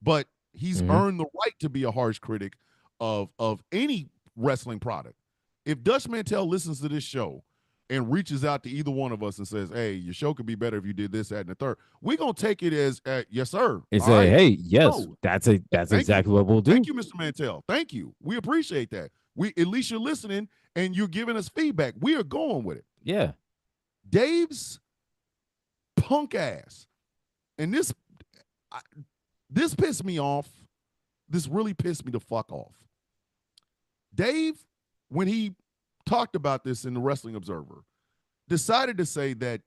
But he's earned the right to be a harsh critic of any wrestling product. If Dutch Mantell listens to this show and reaches out to either one of us and says, hey, your show could be better if you did this, that, and the third, we're going to take it as, yes, sir. And say, hey, yes, that's exactly what we'll do. Thank you, Mr. Mantell. Thank you. We appreciate that. At least you're listening and you're giving us feedback. We are going with it. Yeah. Dave's punk ass. And this pissed me off. This really pissed me the fuck off. Dave, when he talked about this in the Wrestling Observer, decided to say that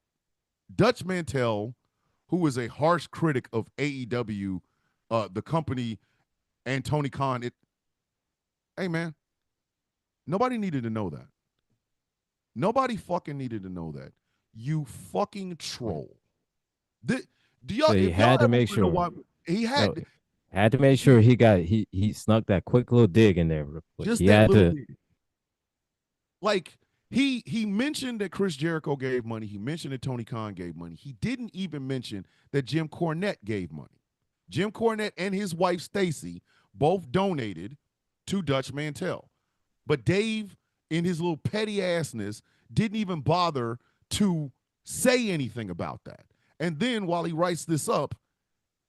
Dutch Mantell, who is a harsh critic of AEW, the company, and Tony Khan, hey, man, nobody needed to know that. Nobody fucking needed to know that. You fucking troll. Do y'all? So he had to make sure. He had to make sure he snuck that quick little dig in there. Just he had to. Like he mentioned that Chris Jericho gave money. He mentioned that Tony Khan gave money. He didn't even mention that Jim Cornette gave money. Jim Cornette and his wife Stacy both donated to Dutch Mantell. But Dave, in his little petty assness, didn't even bother to say anything about that. And then while he writes this up,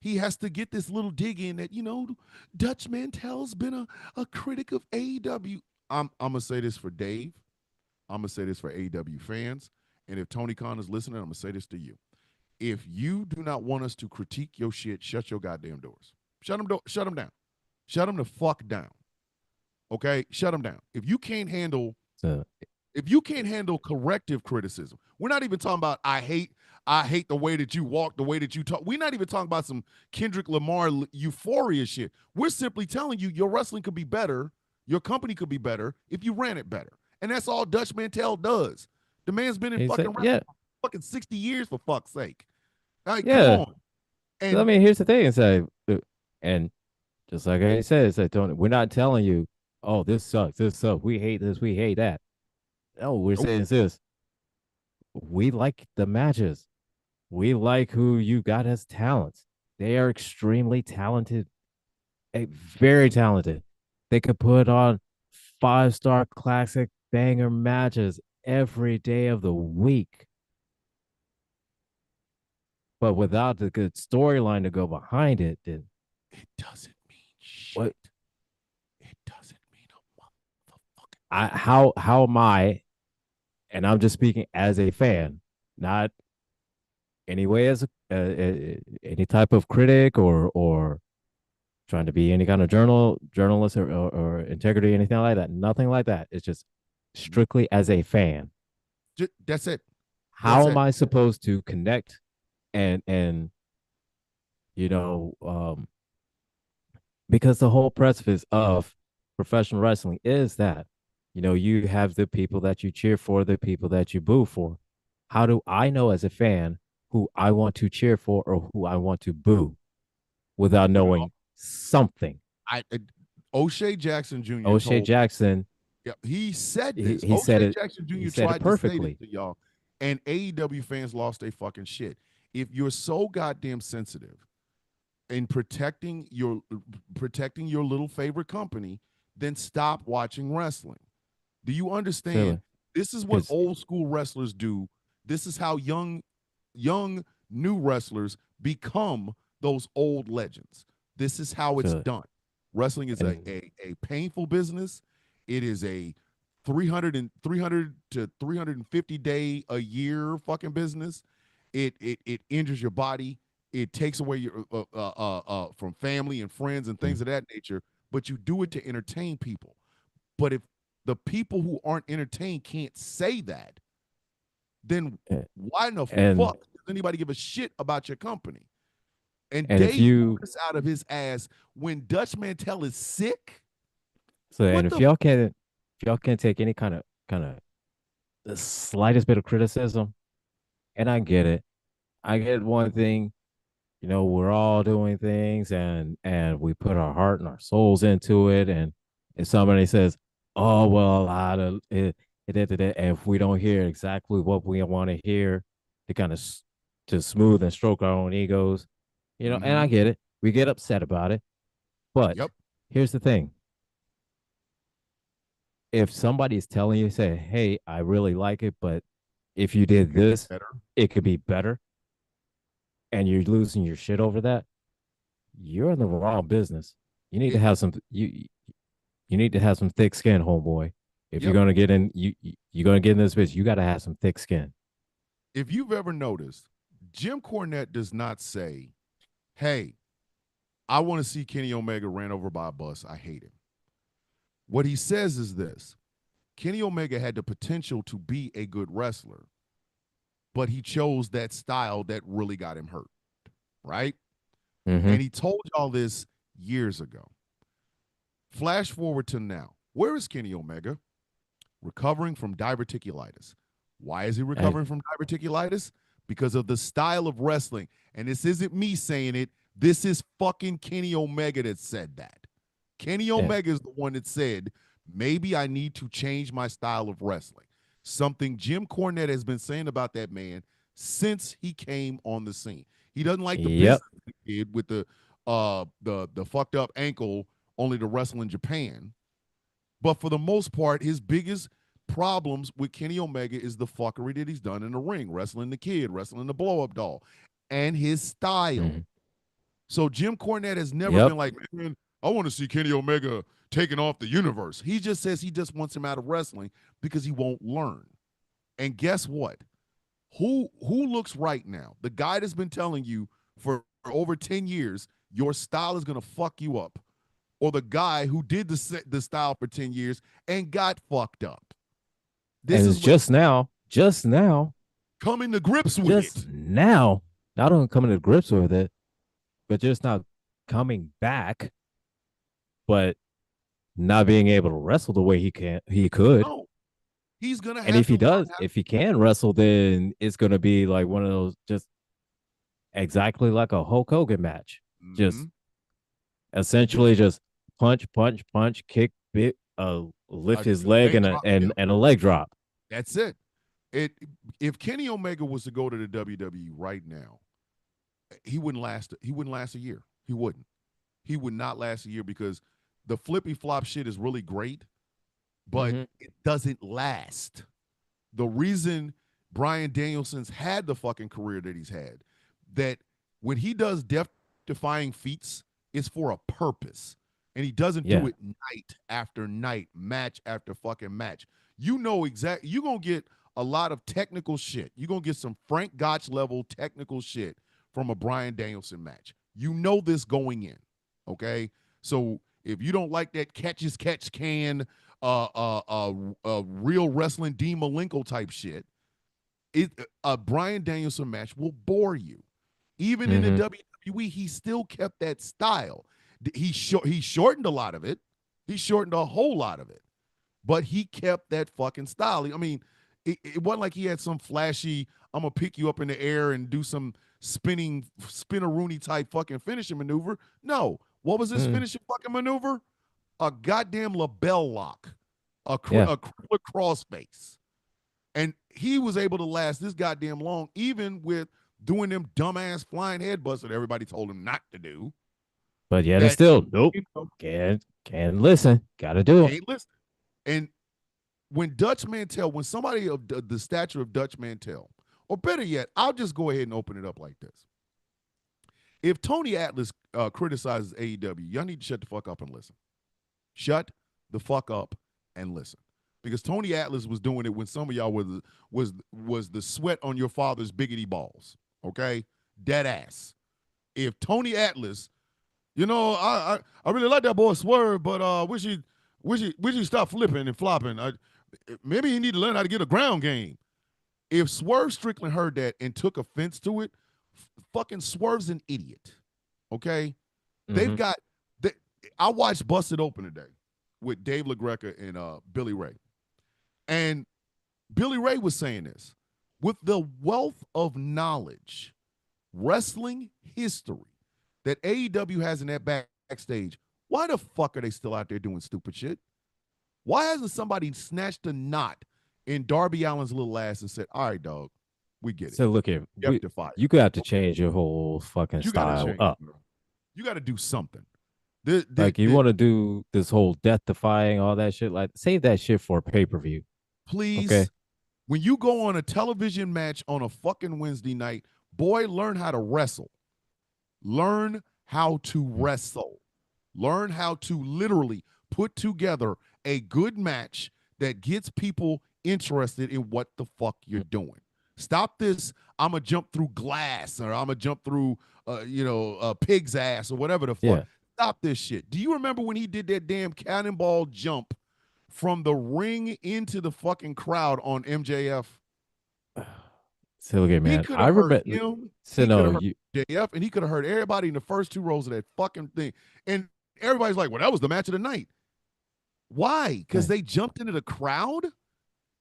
he has to get this little dig in that, Dutch Mantell's been a critic of AEW. I'm going to say this for Dave. I'm going to say this for AEW fans. And if Tony Khan is listening, I'm going to say this to you. If you do not want us to critique your shit, shut your goddamn doors. Shut them down. Shut them the fuck down. Okay? Shut them down. If you can't handle corrective criticism, we're not even talking about I hate the way that you walk, the way that you talk. We're not even talking about some Kendrick Lamar euphoria shit. We're simply telling you your wrestling could be better. Your company could be better if you ran it better. And that's all Dutch Mantell does. The man's been in fucking wrestling for fucking 60 years, for fuck's sake. Like, come on. And so, I mean, here's the thing. And just like I said, we're not telling you, oh, this sucks. We hate this. We hate that. No, we're saying this. We like the matches. We like who you got as talents. They are extremely talented, very talented. They could put on 5-star classic banger matches every day of the week. But without the good storyline to go behind it, then it doesn't mean shit. What? It doesn't mean a motherfucking. How am I? And I'm just speaking as a fan, not anyway as any type of critic or trying to be any kind of journalist or integrity, anything like that. Nothing like that. It's just strictly as a fan. That's it. How am I supposed to connect and because the whole precipice of professional wrestling is that, you have the people that you cheer for, the people that you boo for. How do I know as a fan who I want to cheer for or who I want to boo without knowing something? O'Shea Jackson Jr. Jackson. Yeah, he said this. He said it. Jackson Jr. He said tried it perfectly to say this to y'all, and AEW fans lost their fucking shit. If you're so goddamn sensitive in protecting your little favorite company, then stop watching wrestling. Do you understand? Really? This is what old school wrestlers do. This is how young new wrestlers become those old legends. This is how it's done. Wrestling is a painful business. It is a 300 to 350 day a year fucking business. It injures your body. It takes away your from family and friends and things of that nature. But you do it to entertain people. But if the people who aren't entertained can't say that, then why in the fuck does anybody give a shit about your company? And Dave put this out of his ass when Dutch Mantell is sick. So, and if y'all can't take any kind of the slightest bit of criticism, and I get it. I get one thing, we're all doing things and we put our heart and our souls into it. And if somebody says, oh, well, and if we don't hear exactly what we want to hear, to kind of to smooth and stroke our own egos, you know. And I get it. We get upset about it, but here's the thing: if somebody's telling you, say, "Hey, I really like it, but if you did this, it could be better," and you're losing your shit over that, you're in the wrong business. You need to have some you need to have some thick skin, homeboy. If you're gonna get in, you're gonna get in this bitch. You got to have some thick skin. If you've ever noticed, Jim Cornette does not say, "Hey, I want to see Kenny Omega ran over by a bus. I hate him." What he says is this: Kenny Omega had the potential to be a good wrestler, but he chose that style that really got him hurt, right? And he told y'all this years ago. Flash forward to now. Where is Kenny Omega? Recovering from diverticulitis. Why is he recovering from diverticulitis? Because of the style of wrestling. And this isn't me saying it. This is fucking Kenny Omega that said that. Kenny Omega is the one that said, maybe I need to change my style of wrestling. Something Jim Cornette has been saying about that man since he came on the scene. He doesn't like the business he did with the fucked up ankle only to wrestle in Japan. But for the most part, his biggest problems with Kenny Omega is the fuckery that he's done in the ring, wrestling the kid, wrestling the blow-up doll, and his style. So Jim Cornette has never been like, man, I want to see Kenny Omega taking off the universe. He just says he just wants him out of wrestling because he won't learn. And guess what? Who looks right now? The guy that's been telling you for over 10 years, your style is going to fuck you up. Or the guy who did the style for 10 years and got fucked up. This is just now coming to grips with it. Now, not only coming to grips with it, but just not coming back, but not being able to wrestle the way he could. No. He's gonna have and if he does, if he can wrestle, then it's gonna be like one of those, just exactly like a Hulk Hogan match. Just essentially just punch, kick, lift his leg and a leg drop. That's it. If Kenny Omega was to go to the WWE right now, he wouldn't last a year. He wouldn't. He would not last a year because the flippy flop shit is really great, but it doesn't last. The reason Bryan Danielson's had the fucking career that he's had, that when he does death-defying feats, it's for a purpose. And he doesn't do it night after night, match after fucking match. You know exactly, you're going to get a lot of technical shit. You're going to get some Frank Gotch level technical shit from a Bryan Danielson match. You know this going in, okay? So if you don't like that catch-as-catch-can, real wrestling Dean Malenko type shit, a Bryan Danielson match will bore you. Even in the WWE, he still kept that style. He shortened a lot of it. He shortened a whole lot of it. But he kept that fucking style. I mean, it wasn't like he had some flashy, I'm going to pick you up in the air and do some spinneroonie type fucking finishing maneuver. No. What was his finishing fucking maneuver? A goddamn label lock. A crippler crossface. And he was able to last this goddamn long, even with doing them dumbass flying headbutts that everybody told him not to do. But yet it's still, nope, can't listen. Got to do it. Can't listen. And when Dutch Mantel, when somebody of the stature of Dutch Mantel, or better yet, I'll just go ahead and open it up like this. If Tony Atlas criticizes AEW, y'all need to shut the fuck up and listen. Shut the fuck up and listen. Because Tony Atlas was doing it when some of y'all was the sweat on your father's biggity balls. Okay? Dead ass. If Tony Atlas, you know, I really like that boy Swerve, but wish he stop flipping and flopping. Maybe he need to learn how to get a ground game. If Swerve Strickland heard that and took offense to it, fucking Swerve's an idiot. Okay? They've got I watched Busted Open today with Dave LaGreca and Billy Ray. And Billy Ray was saying this. With the wealth of knowledge, wrestling history that AEW has in that backstage, why the fuck are they still out there doing stupid shit? Why hasn't somebody snatched a knot in Darby Allin's little ass and said, all right, dog, We get it. So look at you could have to change your whole fucking style up. Bro. You got to do something. Like you want to do this whole death defying all that shit. Like save that shit for pay-per-view. Please. Okay. When you go on a television match on a fucking Wednesday night, boy, learn how to wrestle. Learn how to wrestle. Learn how to literally put together a good match that gets people interested in what the fuck you're doing. Stop this. I'm going to jump through glass or I'm going to jump through, a pig's ass or whatever the fuck. Yeah. Stop this shit. Do you remember when he did that damn cannonball jump from the ring into the fucking crowd on MJF? So look at man. I remember him. So no, MJF, and he could have hurt everybody in the first two rows of that fucking thing. And everybody's like, well, that was the match of the night. Why? Because they jumped into the crowd?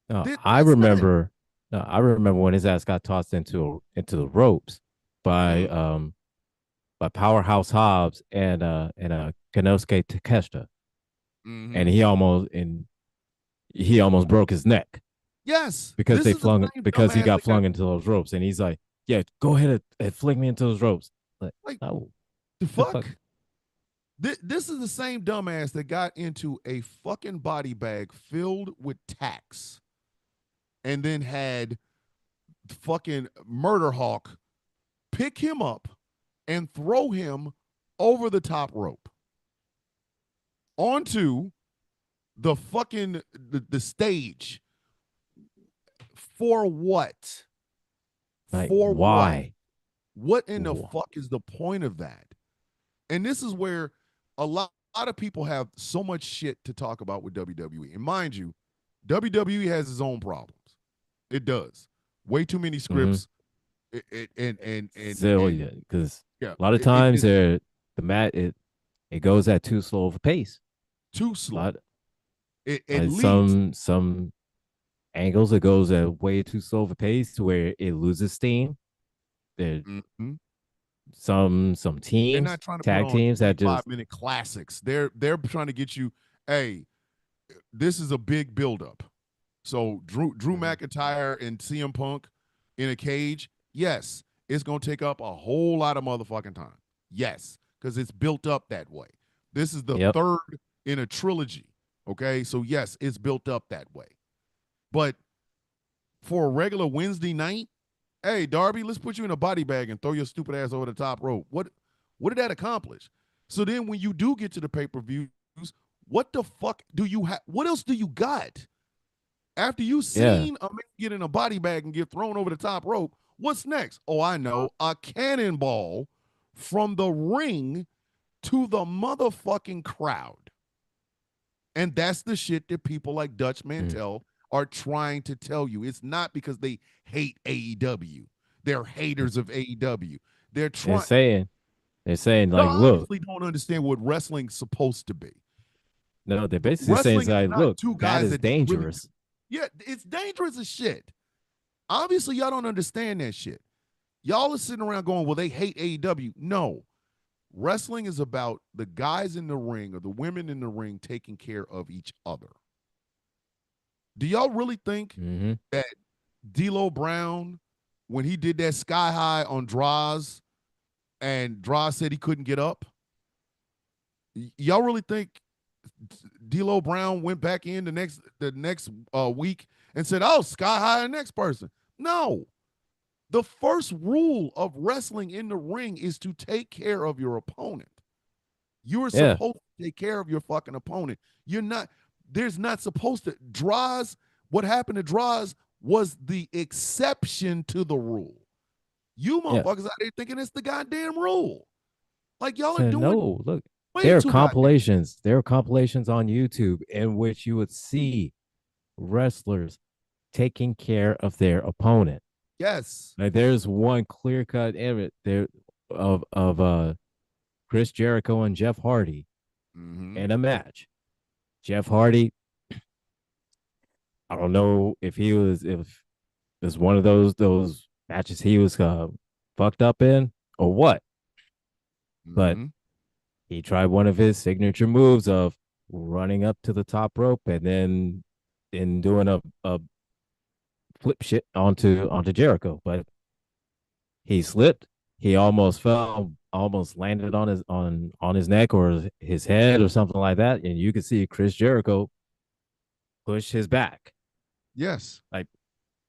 No, I remember when his ass got tossed into the ropes by Powerhouse Hobbs and Konosuke Takeshita. Mm-hmm. And he almost broke his neck. Yes. Because he got flung into those ropes. And he's like, yeah, go ahead and fling me into those ropes. Like oh, the fuck? This is the same dumbass that got into a fucking body bag filled with tacks and then had fucking Murder Hawk pick him up and throw him over the top rope onto the fucking the stage. For what? Like, for why? What in the fuck is the point of that? And this is where a lot of people have so much shit to talk about with WWE. And mind you, WWE has its own problems. It does. Way too many scripts. Mm-hmm. Because a lot of times it goes at too slow of a pace. Too slow. Some angles it goes at way too slow of a pace to where it loses steam. Some teams, they're not trying to tag teams that just 5-minute classics. They're trying to get you, hey, this is a big buildup. So Drew McIntyre and CM Punk in a cage, yes, it's gonna take up a whole lot of motherfucking time. Yes, because it's built up that way. This is the third in a trilogy. Okay, so yes, it's built up that way. But for a regular Wednesday night, hey, Darby, let's put you in a body bag and throw your stupid ass over the top rope. What did that accomplish? So then when you do get to the pay-per-views, what the fuck do you have? What else do you got? After you seen a man get in a body bag and get thrown over the top rope, what's next? Oh, I know. A cannonball from the ring to the motherfucking crowd. And that's the shit that people like Dutch Mantel are trying to tell you. It's not because they hate AEW. They're haters of AEW. They're saying like, look, obviously don't understand what wrestling's supposed to be. No, they're basically saying like, look, that is dangerous. Really, it's dangerous as shit. Obviously, y'all don't understand that shit. Y'all are sitting around going, well, they hate AEW. No. Wrestling is about the guys in the ring or the women in the ring taking care of each other. Do y'all really think that D'Lo Brown, when he did that sky high on Droz and Droz said he couldn't get up, y'all really think D'Lo Brown went back in the next week and said, oh, sky high the next person? No. The first rule of wrestling in the ring is to take care of your opponent. You're supposed to take care of your fucking opponent. There's not supposed to. Droz, what happened to Droz was the exception to the rule. You motherfuckers out there thinking it's the goddamn rule. Like y'all are doing. No, look, there are compilations. There are compilations on YouTube in which you would see wrestlers taking care of their opponent. Yes. Like there's one clear cut image there of Chris Jericho and Jeff Hardy in a match. Jeff Hardy, I don't know if it's one of those matches he was fucked up in or what. But he tried one of his signature moves of running up to the top rope and then doing a flip shit onto Jericho, but he slipped. He almost fell, almost landed on his neck or his head or something like that, and you could see Chris Jericho push his back, Yes. like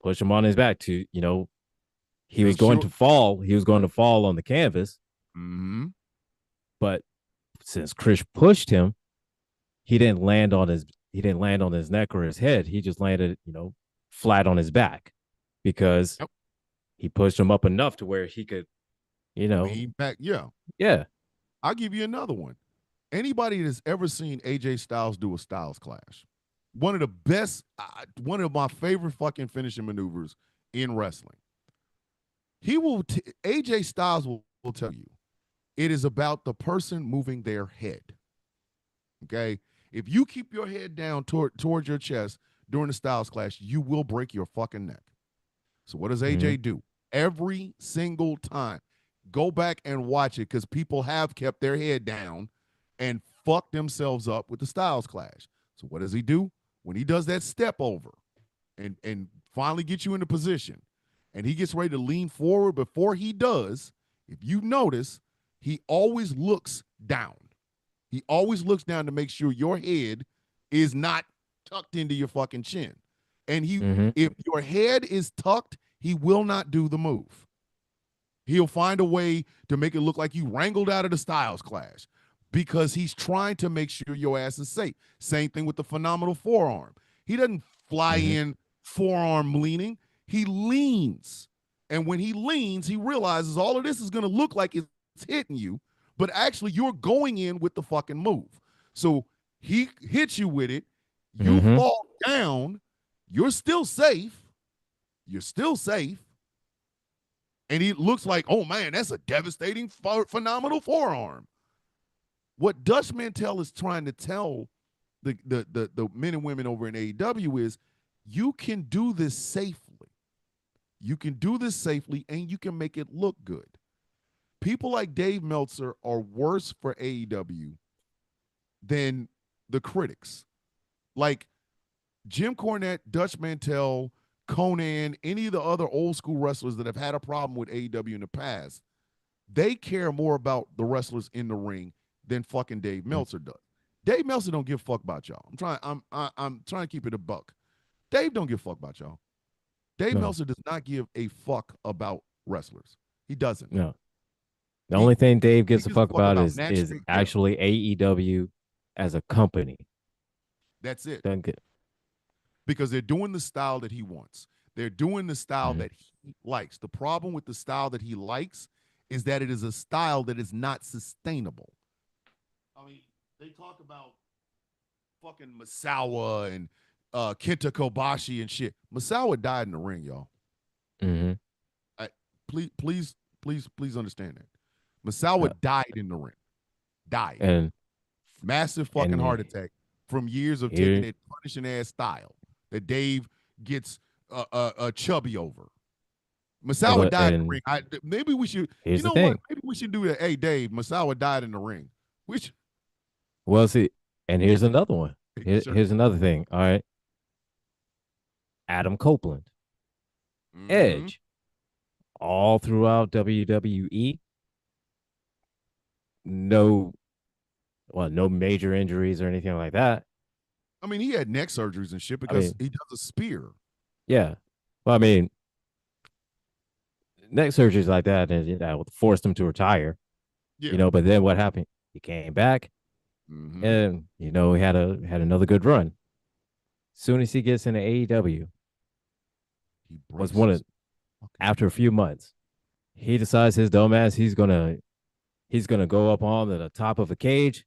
push him on his back to he was Make going sure. to fall. He was going to fall on the canvas, Mm-hmm. but since Chris pushed him, he didn't land on his neck or his head. He just landed, flat on his back because Yep. he pushed him up enough to where he could, Lean back. Yeah. yeah. I'll give you another one. Anybody that's ever seen AJ Styles do a Styles Clash, one of the best, one of my favorite fucking finishing maneuvers in wrestling. AJ Styles will tell you it is about the person moving their head. Okay? If you keep your head down towards your chest during the Styles Clash, you will break your fucking neck. So what does AJ do? Every single time. Go back and watch it because people have kept their head down and fucked themselves up with the Styles Clash. So what does he do? When he does that step over and finally gets you into position and he gets ready to lean forward before he does, if you notice, he always looks down. He always looks down to make sure your head is not tucked into your fucking chin. And if your head is tucked, he will not do the move. He'll find a way to make it look like you wrangled out of the Styles Clash because he's trying to make sure your ass is safe. Same thing with the phenomenal forearm. He doesn't fly in forearm leaning. He leans. And when he leans, he realizes all of this is going to look like it's hitting you, but actually you're going in with the fucking move. So he hits you with it. You fall down. You're still safe. You're still safe. And he looks like, oh man, that's a devastating, phenomenal forearm. What Dutch Mantell is trying to tell the men and women over in AEW is you can do this safely. You can do this safely and you can make it look good. People like Dave Meltzer are worse for AEW than the critics. Like Jim Cornette, Dutch Mantell, Conan, any of the other old school wrestlers that have had a problem with AEW in the past, they care more about the wrestlers in the ring than fucking Dave Meltzer does. Dave Meltzer don't give a fuck about y'all. I'm trying to keep it a buck. Dave don't give a fuck about y'all. Dave Meltzer does not give a fuck about wrestlers. He doesn't. No. The only thing Dave gives a fuck about is actually actually AEW as a company. That's it. Doesn't get, because they're doing the style that he wants. They're doing the style that he likes. The problem with the style that he likes is that it is a style that is not sustainable. I mean, they talk about fucking Misawa and Kenta Kobashi and shit. Misawa died in the ring, y'all. Please understand that. Misawa died in the ring. Died. And massive fucking heart attack from years of taking that punishing ass style that Dave gets chubby over. Misawa died in the ring. Maybe we should. Here's you know the thing. what? Maybe we should do that. Hey, Dave, Misawa died in the ring. Which? Well, see, and here's another one. Here's another thing. All right. Adam Copeland, Edge, all throughout WWE. No major injuries or anything like that. I mean, he had neck surgeries and shit because he does a spear. Yeah. Well, I mean, neck surgeries like that, and forced him to retire. Yeah. But then what happened? He came back, and he had another good run. Soon as he gets into AEW, after a few months, he decides his dumbass he's gonna go up on the top of a cage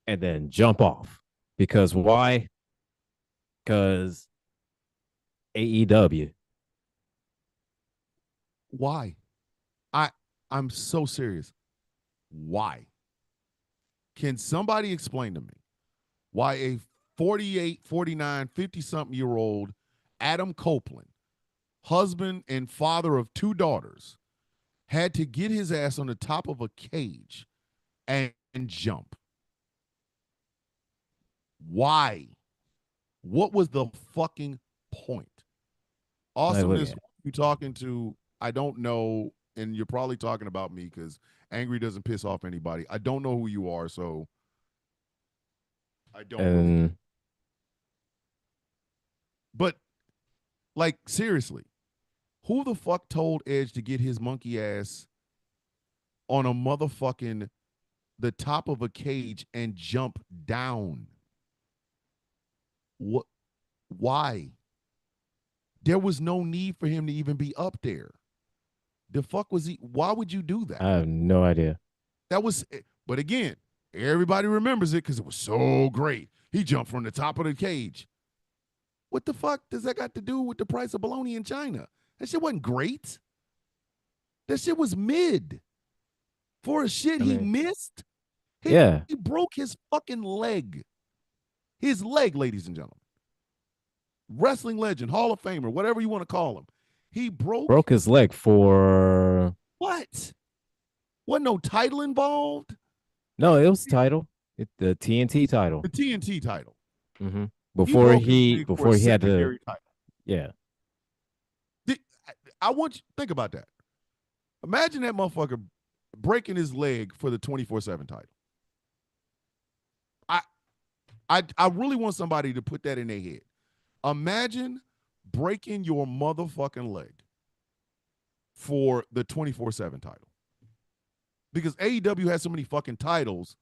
and then jump off. Because why? Because AEW. Why? I'm so serious. Why? Can somebody explain to me why a 48, 49, 50-something-year-old Adam Copeland, husband and father of 2 daughters, had to get his ass on the top of a cage and jump? Why? What was the fucking point? Awesomeness, you talking to, I don't know, and you're probably talking about me because angry doesn't piss off anybody. I don't know who you are, so I don't really. But, like, seriously, who the fuck told Edge to get his monkey ass on a motherfucking the top of a cage and jump down? What? Why? There was no need for him to even be up there. The fuck was he? Why would you do that? I have no idea. That was, but again, everybody remembers it because it was so great. He jumped from the top of the cage. What the fuck does that got to do with the price of bologna in China? That shit wasn't great. That shit was mid. For a shit he missed. He broke his fucking leg. His leg, ladies and gentlemen. Wrestling legend, Hall of Famer, whatever you want to call him. He broke his leg for what? Wasn't no title involved? No, it was title. The TNT title. The TNT title. Mm-hmm. Before he had to title. Yeah. I want you to think about that. Imagine that motherfucker breaking his leg for the 24/7 title. I really want somebody to put that in their head. Imagine breaking your motherfucking leg for the 24/7 title. Because AEW has so many fucking titles,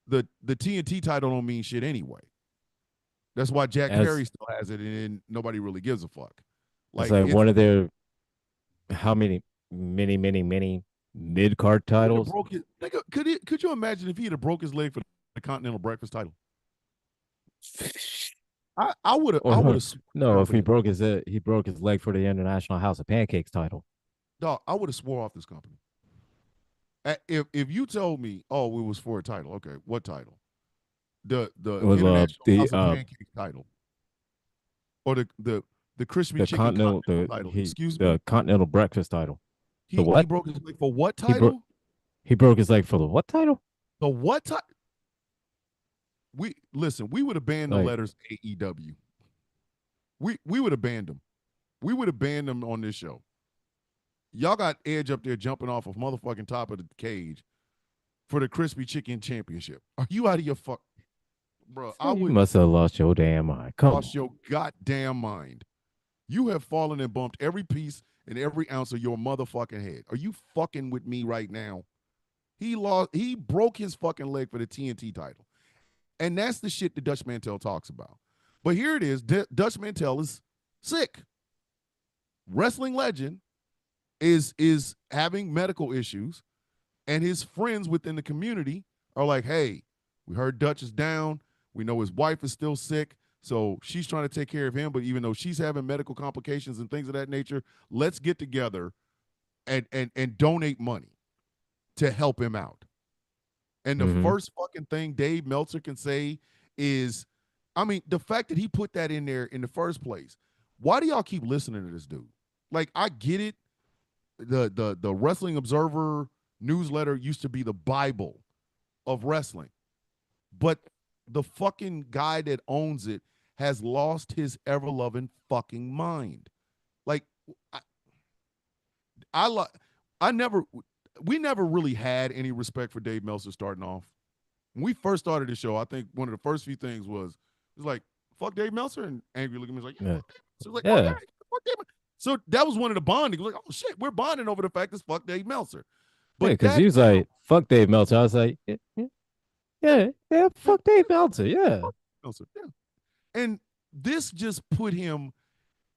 the TNT title don't mean shit anyway. That's why Jack Perry still has it, and nobody really gives a fuck. Like one of their, how many mid-card titles? Could you imagine if he had broke his leg for the Continental Breakfast title? I would have. No, if he broke his leg for the International House of Pancakes title. Dog, I would have swore off this company. If you told me, oh, it was for a title, okay, what title? The International House of Pancakes title, or the crispy chicken continental title. Excuse me, the Continental Breakfast title. He broke his leg for what title? He broke his leg for the what title? The what title? We would have banned the letters AEW. We would have banned them. We would have banned them on this show. Y'all got Edge up there jumping off of motherfucking top of the cage for the Crispy Chicken Championship. Are you out of your fuck, bro? You must have lost your damn mind. Lost your goddamn mind. You have fallen and bumped every piece and every ounce of your motherfucking head. Are you fucking with me right now? He broke his fucking leg for the TNT title. And that's the shit that Dutch Mantel talks about. But here it is. Dutch Mantel is sick. Wrestling legend is having medical issues, and his friends within the community are like, hey, we heard Dutch is down. We know his wife is still sick, so she's trying to take care of him, but even though she's having medical complications and things of that nature, let's get together and donate money to help him out. And the first fucking thing Dave Meltzer can say is, I mean, the fact that he put that in there in the first place. Why do y'all keep listening to this dude? Like, I get it. The Wrestling Observer newsletter used to be the Bible of wrestling. But the fucking guy that owns it has lost his ever-loving fucking mind. Like, we never really had any respect for Dave Meltzer starting off. When we first started the show, I think one of the first few things was like, fuck Dave Meltzer, and Angry looking at me was like, yeah. So like, fuck Dave. So that was one of the bonding. Like, oh shit, we're bonding over the fact it's fuck Dave Meltzer. But because he was like, fuck Dave Meltzer. I was like, yeah, fuck Dave Meltzer, yeah. Meltzer, yeah. And this just put him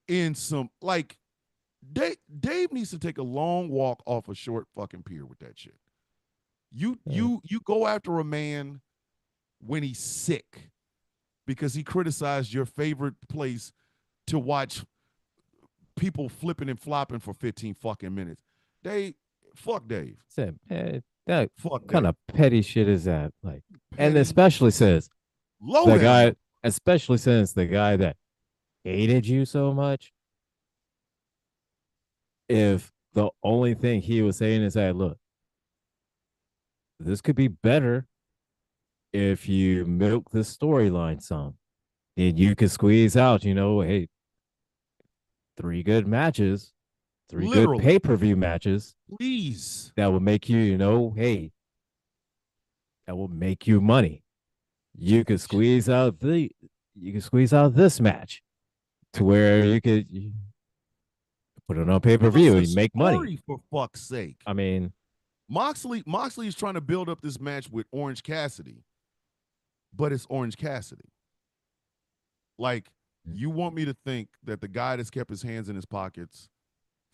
in some, like, Dave needs to take a long walk off a short fucking pier with that shit. You go after a man when he's sick because he criticized your favorite place to watch people flipping and flopping for 15 fucking minutes. Fuck Dave. That fuck kind Dave. Of petty shit is that? Like, petty. And especially since the guy that hated you so much. If the only thing he was saying is that, look, this could be better if you milk this storyline some, and you can squeeze out, hey, 3 good matches, 3 good Literally. pay-per-view matches. Please. That will make you, hey, that will make you money. You could squeeze out this match to where you could put it on pay-per-view and make money. For fuck's sake. I mean, Moxley is trying to build up this match with Orange Cassidy, but it's Orange Cassidy. Like, you want me to think that the guy that's kept his hands in his pockets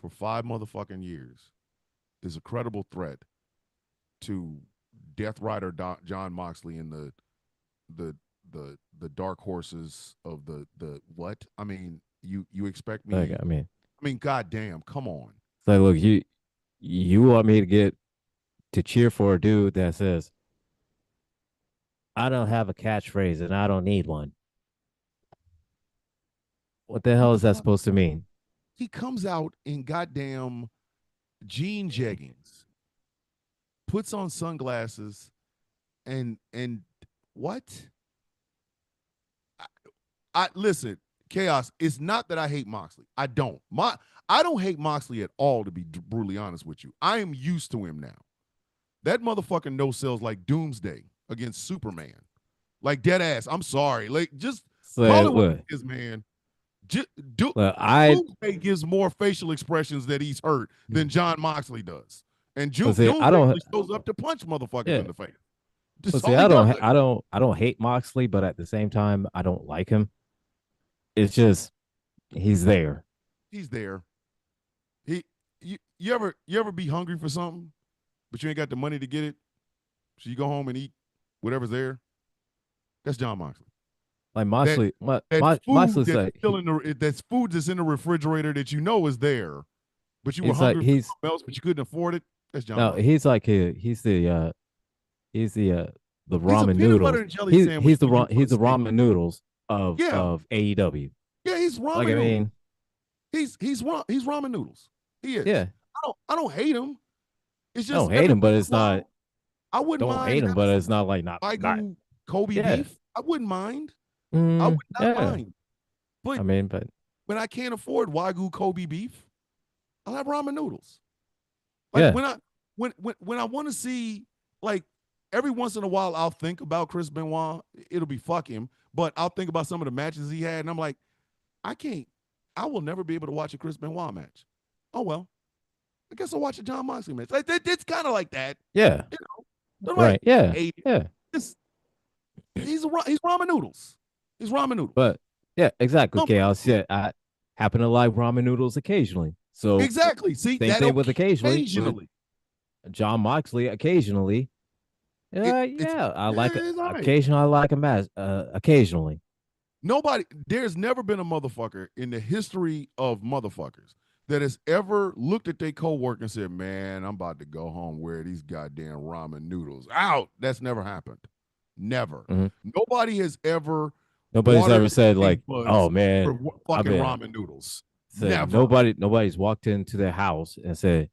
for 5 motherfucking years is a credible threat to Death Rider John Moxley and the dark horses of the what? I mean, you expect me? like, I mean, goddamn, come on. Like, look, you want me to cheer for a dude that says, I don't have a catchphrase and I don't need one. What the hell is that supposed to mean? He comes out in goddamn jean jeggings, puts on sunglasses, and what? I listen, Chaos. It's not that I hate Moxley. I don't. I don't hate Moxley at all, to be brutally honest with you. I am used to him now. That motherfucker no sells like Doomsday against Superman. Like, dead ass. I'm sorry. Like, just call it what it is, man. Doomsday gives more facial expressions that he's hurt than John Moxley does. And Doomsday shows up to punch motherfuckers in the face. I don't hate Moxley, but at the same time, I don't like him. It's just he's there. He's there. You ever be hungry for something, but you ain't got the money to get it, so you go home and eat whatever's there? That's John Moxley. Like Moxley, Moxley's like that's food that's in the refrigerator that you know is there, but you were hungry for something else, but you couldn't afford it. That's John. No, he's like he's the ramen noodles. He's the ramen noodles of AEW. Yeah, he's ramen. Like, I mean, he's ramen noodles. He is. Yeah. I don't hate him. It's just I don't hate him, but it's not. I wouldn't don't hate him, but it's not like not. Kobe beef. I wouldn't mind. I would not mind. But I mean, but when I can't afford Wagyu Kobe beef, I'll have ramen noodles. Like when I want to see, like, every once in a while I'll think about Chris Benoit. It'll be fuck him, but I'll think about some of the matches he had, and I'm like, I will never be able to watch a Chris Benoit match. Oh well, I guess I'll watch a John Moxley match. Like, it's kind of like that. Yeah. You know? Right. Yeah. He's ramen noodles. He's ramen noodles. But yeah, exactly. Chaos. Yeah, I happen to like ramen noodles occasionally. So exactly. See, same thing with occasionally. John Moxley occasionally. I like it. Occasionally, I like a match. Occasionally. There's never been a motherfucker in the history of motherfuckers that has ever looked at their coworker and said, "Man, I'm about to go home where these goddamn ramen noodles out." That's never happened. Never. Mm-hmm. Nobody's ever said like, "Oh man, fucking ramen noodles." Never. Nobody's walked into their house and said,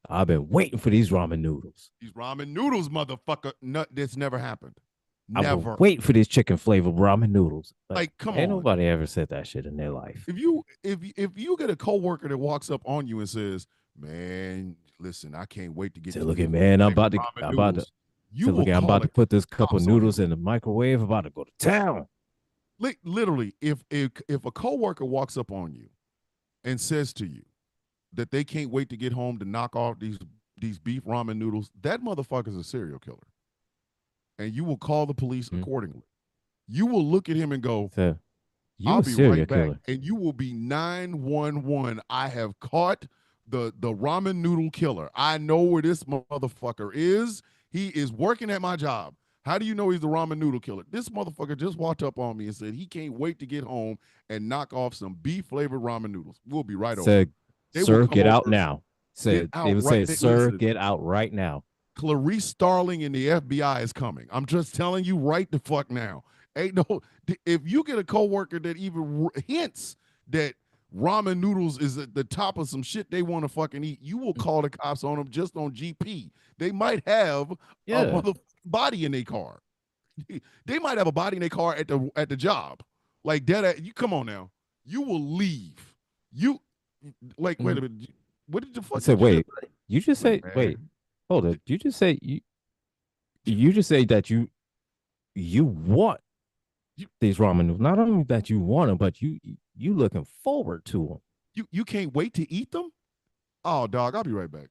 "I've been waiting for these ramen noodles." These ramen noodles, motherfucker. No, this never happened. I've been waiting for these chicken flavored ramen noodles. Like, come on. Ain't nobody ever said that shit in their life. If you get a coworker that walks up on you and says, "Man, listen, I can't wait to get to look at man, I'm about to put this cup of noodles in the microwave, about to go to town." Literally, if a coworker walks up on you and says to you that they can't wait to get home to knock off these beef ramen noodles, that motherfucker's a serial killer. And you will call the police accordingly. You will look at him and go, "I'll be right back." And you will be 911. I have caught the ramen noodle killer. I know where this motherfucker is. He is working at my job. How do you know he's the ramen noodle killer? This motherfucker just walked up on me and said he can't wait to get home and knock off some beef flavored ramen noodles. We'll be right over. "Sir, get out now." They would say, "Sir, get out right now." Clarice Starling and the FBI is coming. I'm just telling you right the fuck now. If you get a coworker that even hints that ramen noodles is at the top of some shit they want to fucking eat, you will call the cops on them just on GP. They might have a body in their car. They might have a body in their car at the job. Like that. You come on now. You will leave. Like, wait a minute. What did the fuck said, did you wait, just say? you just say, wait, hold it. You just say you just say that you want these ramen noodles. Not only that you want them, but you looking forward to them. You can't wait to eat them? Oh, dog, I'll be right back.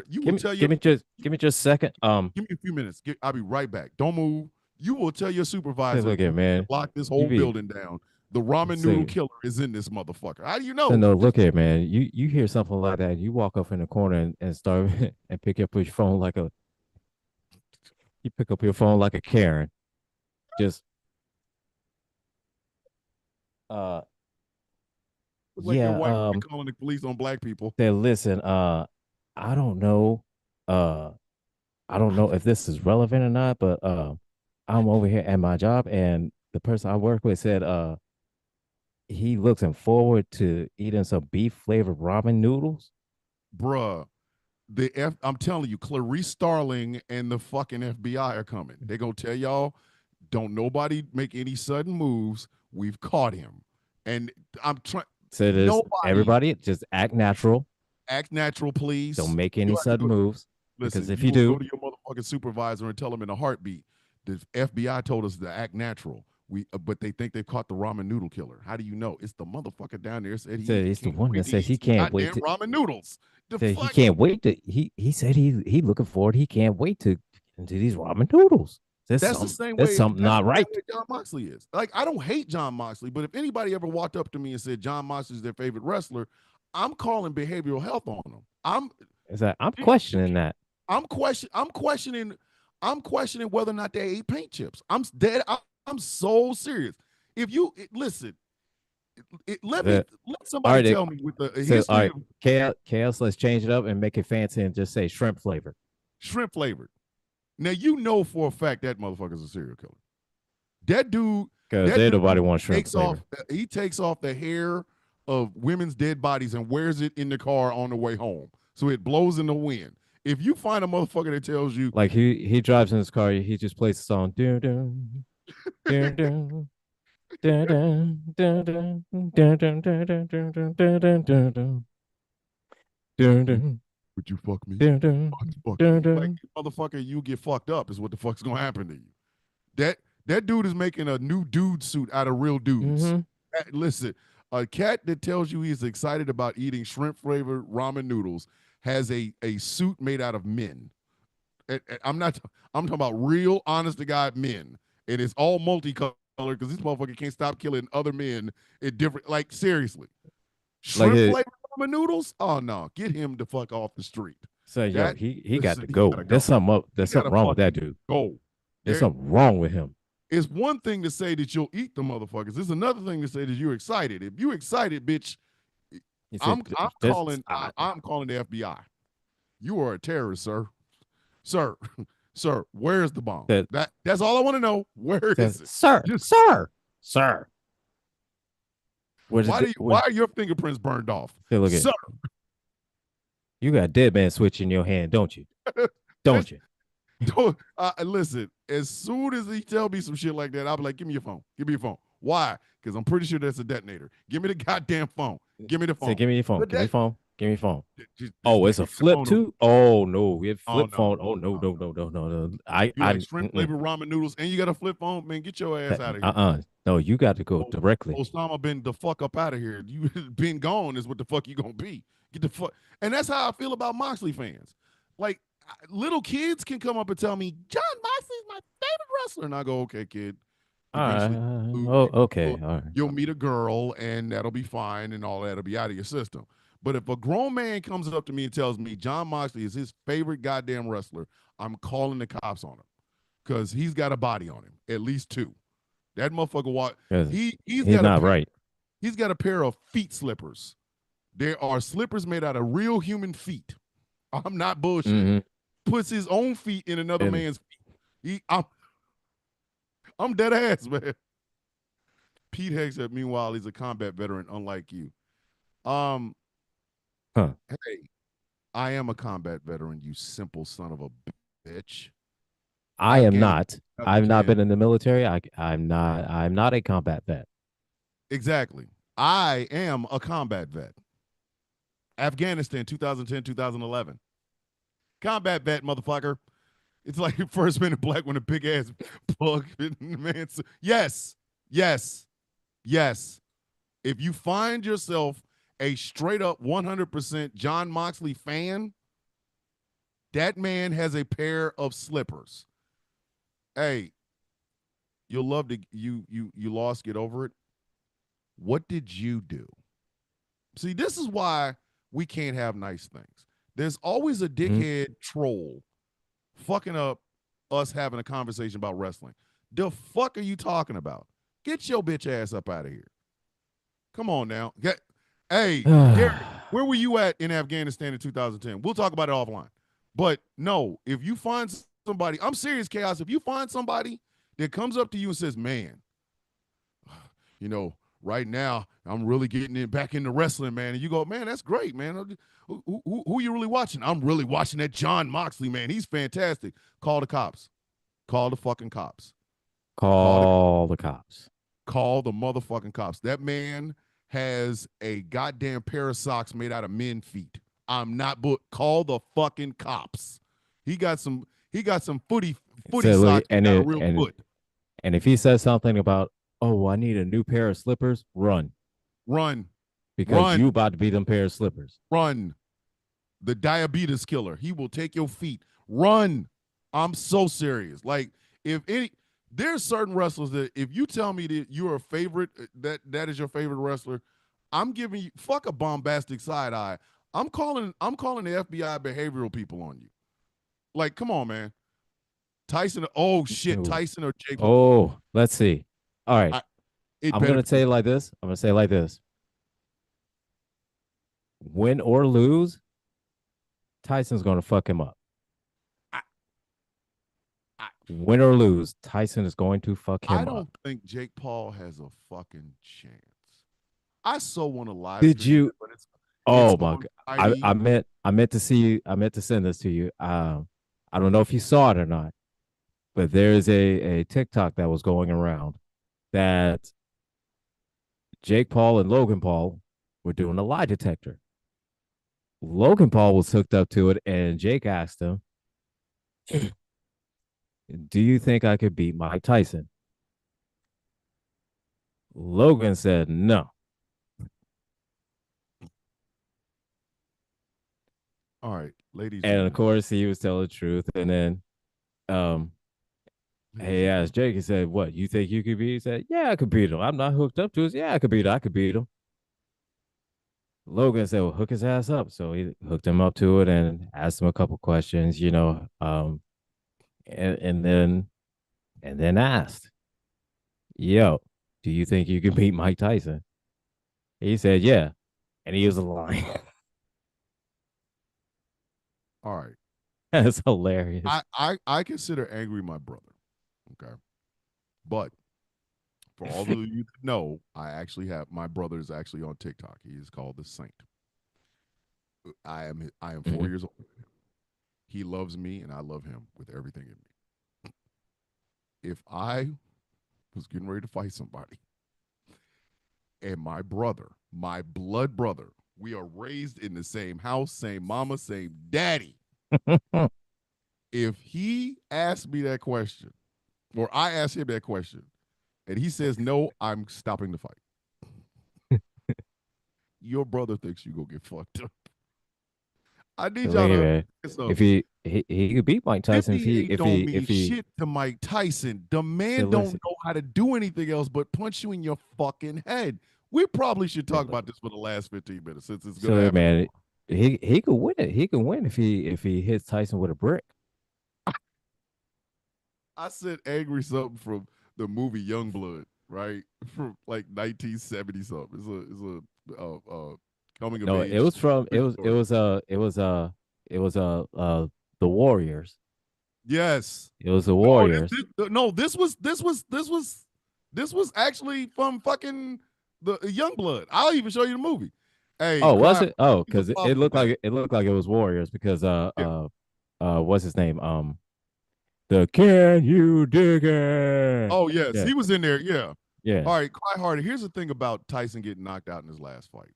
You will tell give me just a second. Give me a few minutes. I'll be right back. Don't move. You will tell your supervisor look at man, lock this whole building down. The ramen noodle killer is in this motherfucker. How do you know? So no, look here, man. You hear something like that, you walk up in the corner and start and pick up your phone like a Karen. Just like your wife calling the police on black people. Say, listen, I don't know. I don't know if this is relevant or not, but I'm over here at my job and the person I work with said he looking forward to eating some beef flavored ramen noodles. Bruh, I'm telling you, Clarice Starling and the fucking FBI are coming. They're gonna tell y'all, don't nobody make any sudden moves. We've caught him. And I'm trying. So everybody just act natural. Act natural, please. Don't make any sudden moves. Listen, because if you do, go to your motherfucking supervisor and tell him in a heartbeat. The FBI told us to act natural. But they think they've caught the ramen noodle killer. How do you know? It's the motherfucker down there said he's the one that says he can't wait to ramen noodles. He can't wait to. He said he looking forward. He can't wait to into these ramen noodles. That's the same way. That's something not right. John Moxley is. Like, I don't hate John Moxley, but if anybody ever walked up to me and said John Moxley is their favorite wrestler, I'm calling behavioral health on them. I'm questioning that. I'm questioning whether or not they ate paint chips. I'm dead. I'm so serious. If you listen, let somebody tell me with the history. All right, chaos. Let's change it up and make it fancy and just say shrimp flavored. Shrimp flavored. Now you know for a fact that motherfucker's a serial killer. That dude. Because nobody wants shrimp flavored. He takes off the hair of women's dead bodies and wears it in the car on the way home, so it blows in the wind. If you find a motherfucker that tells you, like he drives in his car, he just plays the song. Dun, dun, dun, dun. Dun, dun, dun, dun, dun, dun, dun, dun, dun, dun, dun, dun. Dun, dun. Would you fuck me? Dun, dun, dun, dun. Like, motherfucker, you get fucked up is what the fuck's gonna happen to you. That dude is making a new dude suit out of real dudes. Mm-hmm. Listen, a cat that tells you he's excited about eating shrimp flavored ramen noodles has a suit made out of men. I'm talking about real honest to God men. And it's all multicolored because this motherfucker can't stop killing other men in different, like, seriously. Shrimp flavored ramen noodles? Oh no, get him the fuck off the street. So yeah, he got to go. There's something up. There's something wrong with that dude. Go. There's something wrong with him. It's one thing to say that you'll eat the motherfuckers. It's another thing to say that you're excited. If you're excited, bitch, I'm calling the FBI. You are a terrorist, sir. Sir, where's the bomb? That's all I want to know. Where is it? Sir. Why are your fingerprints burned off? Hey, look sir. You got a dead man switch in your hand, don't you? Don't you? Listen, as soon as he tell me some shit like that, I'll be like, give me your phone. Give me your phone. Why? Because I'm pretty sure that's a detonator. Give me the goddamn phone. Give me the phone. Give me your phone. Give me your phone. Give me your phone. Oh, it's a flip too? Oh no, we have flip phone. Oh no. You like shrimp flavored ramen noodles and you got a flip phone? Man, get your ass out of here. No, you got to go directly. Osama been the fuck up out of here. You been gone is what the fuck you gonna be. Get the fuck. And that's how I feel about Moxley fans. Like, little kids can come up and tell me, John Moxley's my favorite wrestler. And I go, okay, kid. Okay. All right. You'll meet a girl and that'll be fine and all that'll be out of your system. But if a grown man comes up to me and tells me John Moxley is his favorite goddamn wrestler, I'm calling the cops on him because he's got a body on him, at least two. That motherfucker, he's not right. He's got a pair of feet slippers. There are slippers made out of real human feet. I'm not bullshit. Mm-hmm. Puts his own feet in another man's feet. I'm dead ass, man. Pete Hexer, meanwhile, he's a combat veteran, unlike you. Hey, I am a combat veteran, you simple son of a bitch. I am not. I've not been in the military. I'm not a combat vet. Exactly. I am a combat vet. Afghanistan, 2010, 2011. Combat vet, motherfucker. It's like First Men in Black when a big ass bug in the man. Yes, yes, yes. If you find yourself a straight up 100% John Moxley fan, that man has a pair of slippers. Hey, you'll love to you lost, get over it. What did you do? See, this is why we can't have nice things. There's always a dickhead troll fucking up us having a conversation about wrestling. The fuck are you talking about? Get your bitch ass up out of here. Come on now. Hey, Derek, where were you at in Afghanistan in 2010? We'll talk about it offline. But no, if you find somebody, I'm serious, Chaos. If you find somebody that comes up to you and says, man, you know, right now I'm really getting back into wrestling, man. And you go, man, that's great, man. Who are you really watching? I'm really watching that John Moxley, man. He's fantastic. Call the cops. Call the fucking cops. Call the cops. Call the motherfucking cops. That man has a goddamn pair of socks made out of men's feet. I'm not call the fucking cops. He got some footy socks and a real foot. And if he says something about, oh, I need a new pair of slippers, run. Because you about to be them pair of slippers. Run. The diabetes killer. He will take your feet. Run. I'm so serious. Like, there's certain wrestlers that if you tell me that you're a favorite, that is your favorite wrestler, I'm giving you fuck a bombastic side eye. I'm calling the FBI behavioral people on you. Like, come on, man. Tyson. Oh shit, Tyson or Jake Paul. Oh, let's see. All right. I'm gonna say it like this. Win or lose, Tyson's gonna fuck him up. Win or lose, Tyson is going to fuck him up. I don't think Jake Paul has a fucking chance. I so want to lie. Did you? It, but it's oh my god! I meant to send this to you. I don't know if you saw it or not, but there's a TikTok that was going around that Jake Paul and Logan Paul were doing a lie detector. Logan Paul was hooked up to it, and Jake asked him, do you think I could beat Mike Tyson? Logan said no. All right, ladies. And of course, he was telling the truth. And then he asked Jake, he said, what, you think you could beat? He said, yeah, I could beat him. I'm not hooked up to it. Yeah, I could beat him. Logan said, well, hook his ass up. So he hooked him up to it and asked him a couple questions, and then asked, yo, do you think you can beat Mike Tyson? He said, yeah. And he was lying. All right. That's hilarious. I consider Angry my brother. Okay. But for all of you that know, my brother is actually on TikTok. He is called the Saint. I am 4 years older than him. He loves me and I love him with everything in me. If I was getting ready to fight somebody and my brother, my blood brother, we are raised in the same house, same mama, same daddy. If he asked me that question, or I asked him that question, and he says, no, I'm stopping the fight. Your brother thinks you gonna get fucked up. I need y'all to. If he could beat Mike Tyson, if he shit to Mike Tyson, the man don't know how to do anything else but punch you in your fucking head. We probably should talk about this for the last 15 minutes since it's gonna happen. Man, he could win it. He can win if he hits Tyson with a brick. I said angry something from the movie Youngblood, right? From like 1970 something. It's a coming of age. No, it was the Warriors. Yes. It was the Warriors. This was actually from fucking the Youngblood. I'll even show you the movie. Hey, was it? Oh, because it looked like it was Warriors because what's his name? The Can You Dig It? Oh yes, yeah. He was in there. Yeah. Yeah. All right, Cry Harder. Here's the thing about Tyson getting knocked out in his last fight.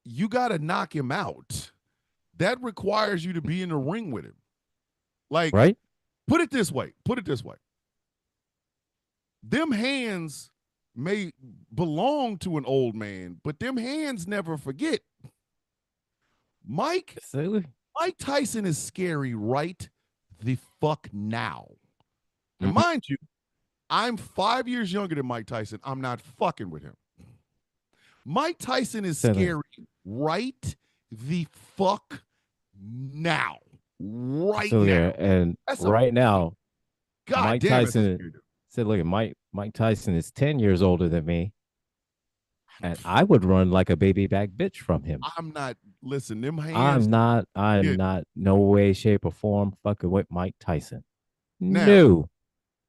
you got to knock him out. That requires you to be in the ring with him. Like, right? Put it this way. Them hands may belong to an old man, but them hands never forget. Mike Tyson is scary right the fuck now. And mind you, I'm 5 years younger than Mike Tyson. I'm not fucking with him. Mike Tyson is scary right the fuck now. Right now. And right now, God Mike damn, Tyson said, look, Mike Tyson is 10 years older than me. And I would run like a baby back bitch from him. I'm not, listen, them hands. I'm not, no way, shape, or form fucking with Mike Tyson. Now, no.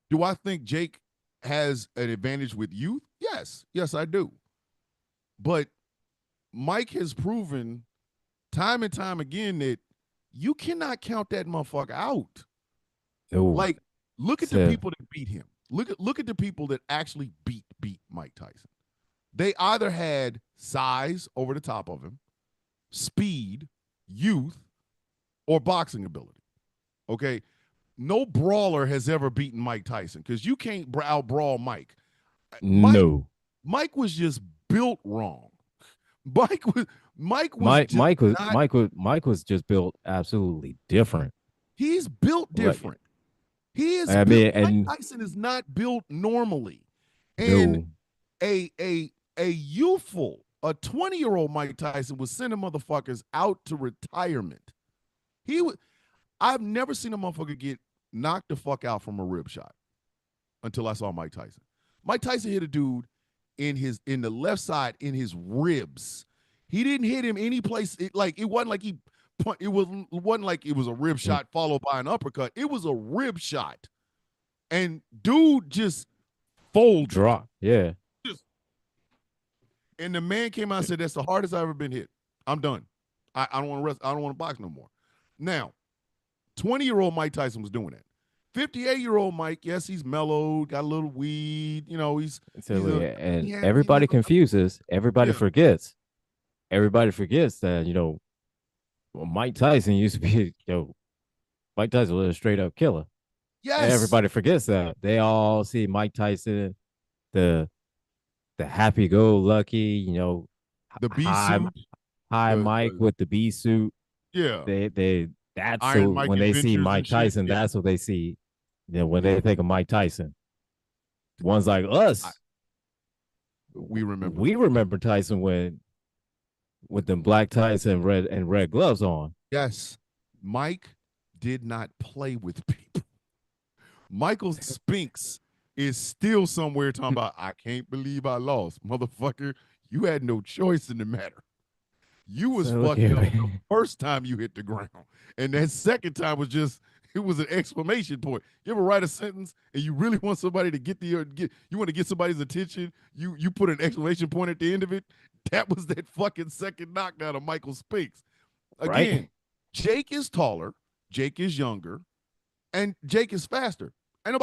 Do I think Jake has an advantage with youth? Yes. Yes, I do. But Mike has proven time and time again that you cannot count that motherfucker out. No. Like, look at the people that beat him. Look at the people that actually beat Mike Tyson. They either had size over the top of him, speed, youth, or boxing ability. Okay? No brawler has ever beaten Mike Tyson because you can't out-brawl Mike. No. Mike was just built wrong. Mike was just built absolutely different. He's built different. Mike Tyson is not built normally. And a youthful, a 20-year-old Mike Tyson was sending motherfuckers out to retirement. I've never seen a motherfucker get knocked the fuck out from a rib shot until I saw Mike Tyson. Mike Tyson hit a dude in the left side in his ribs. He didn't hit him any place. It wasn't like it wasn't like it was a rib shot followed by an uppercut. It was a rib shot, and dude just folded. Drop, yeah. And the man came out and said, "That's the hardest I've ever been hit. I'm done. I don't want to rest. I don't want to box no more." Now, 20-year-old Mike Tyson was doing that. 58-year-old Mike, yes, he's mellowed, got a little weed, everybody confuses. Everybody forgets. Everybody forgets that, Mike Tyson used to be, Mike Tyson was a straight up killer. Yes. Everybody forgets that. They all see Mike Tyson, the happy-go-lucky, the B suit. Hi, Mike with the B suit. Yeah. That's so when they see Mike Tyson, that's what they see. When they think of Mike Tyson. Ones like us. We remember. Tyson with them black tights and red gloves on. Yes. Mike did not play with people. Michael Spinks is still somewhere talking about, I can't believe I lost. Motherfucker, you had no choice in the matter. You was fucked up the first time you hit the ground. And that second time it was an exclamation point. You ever write a sentence and you really want somebody to you want to get somebody's attention, you put an exclamation point at the end of it? That was that fucking second knockdown of Michael Spinks. Again, right? Jake is taller, Jake is younger, and Jake is faster. I'm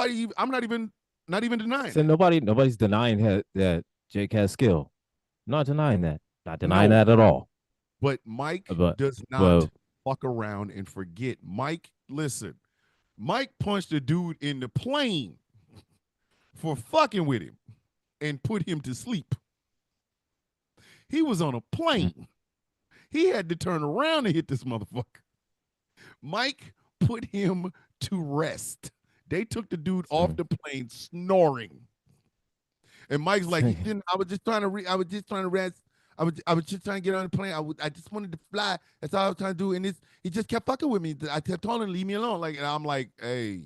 not even denying. So nobody's denying that Jake has skill. Not denying that. Not denying that at all. But Mike does not fuck around and forget. Mike punched a dude in the plane for fucking with him and put him to sleep. He was on a plane. He had to turn around and hit this motherfucker. Mike put him to rest. They took the dude off the plane snoring. And Mike's like, I was just trying to rest. I was just trying to get on the plane. I just wanted to fly. That's all I was trying to do. And he just kept fucking with me. I kept telling him, leave me alone. And I'm like, hey,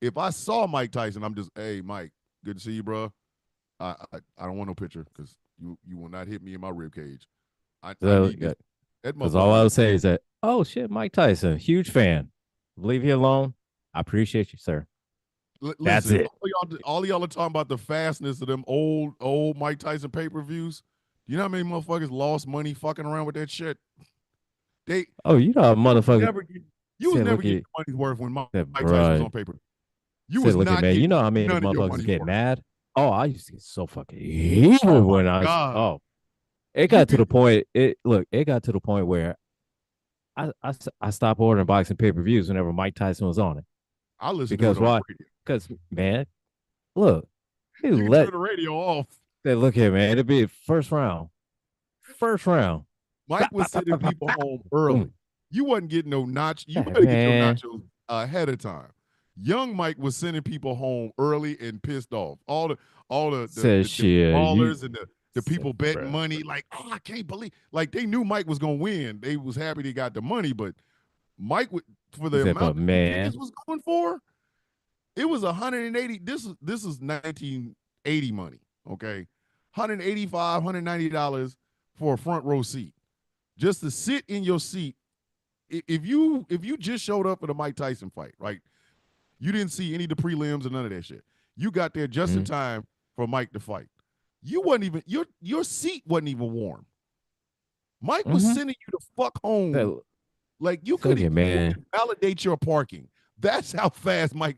if I saw Mike Tyson, I'm just, hey, Mike, good to see you, bro. I don't want no picture because you will not hit me in my rib cage. Because all I would say is that, oh shit, Mike Tyson, huge fan. Leave you alone. I appreciate you, sir. That's it. All y'all are talking about the fastness of them old Mike Tyson pay-per-views. You know how many motherfuckers lost money fucking around with that shit? You know how motherfuckers. You would never get money's worth when Mike Tyson was on paper. You was not man. You know how many motherfuckers get mad? Oh, I used to get so fucking evil when I was. It got to the point. It got to the point where I stopped ordering boxing pay-per-views whenever Mike Tyson was on it. I listen to Because it on why? the radio. Because man, look, he You can let turn the radio off. that look here, man. It'd be first round. First round. Mike was sending people home early. You wasn't getting no nachos. You better get your nachos ahead of time. Young Mike was sending people home early and pissed off. All the ballers and the people betting money, like, oh, I can't believe, like they knew Mike was gonna win. They was happy they got the money, but Mike would, for the amount that tickets was going for, it was 180. This is 1980 money, okay? $185, $190 for a front row seat. Just to sit in your seat. If you just showed up for the Mike Tyson fight, right? You didn't see any of the prelims or none of that shit. You got there just in time for Mike to fight. You wasn't even your seat wasn't even warm. Mike was sending you the fuck home. Like you couldn't validate your parking. That's how fast Mike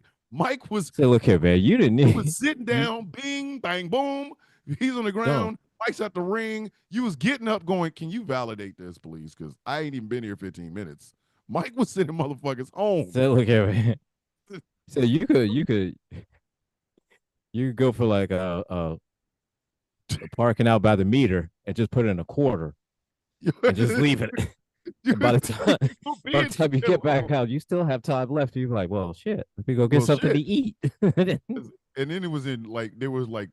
was. Say, look here, man. You didn't need. He was sitting down, bing, bang, boom. He's on the ground. Mike's at the ring. You was getting up going, can you validate this, please? Because I ain't even been here 15 minutes. Mike was sending motherfuckers home. Say, look here, man. So you could go for like a parking out by the meter and just put in a quarter and just leave it. By the time you get back out, you still have time left. You're like, well, shit, let me go get something to eat. And then it was in like there was like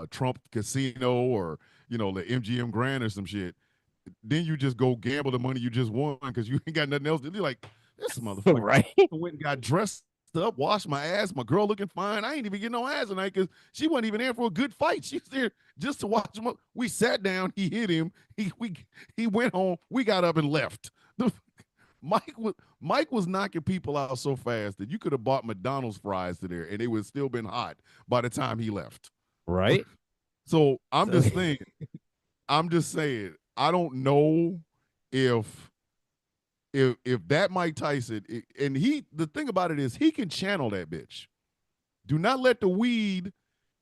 Trump Casino or the MGM Grand or some shit. Then you just go gamble the money you just won because you ain't got nothing else to do. Like, this motherfucker right? Went and got dressed up, washed my ass. My girl looking fine. I ain't even getting no ass tonight because she wasn't even there for a good fight. She was there just to watch him. We sat down. He hit him. He went home. We got up and left. Mike was knocking people out so fast that you could have bought McDonald's fries to there and it would still been hot by the time he left. Right. So I'm just saying. I don't know if that Mike Tyson, and the thing about it is he can channel that bitch. Do not let the weed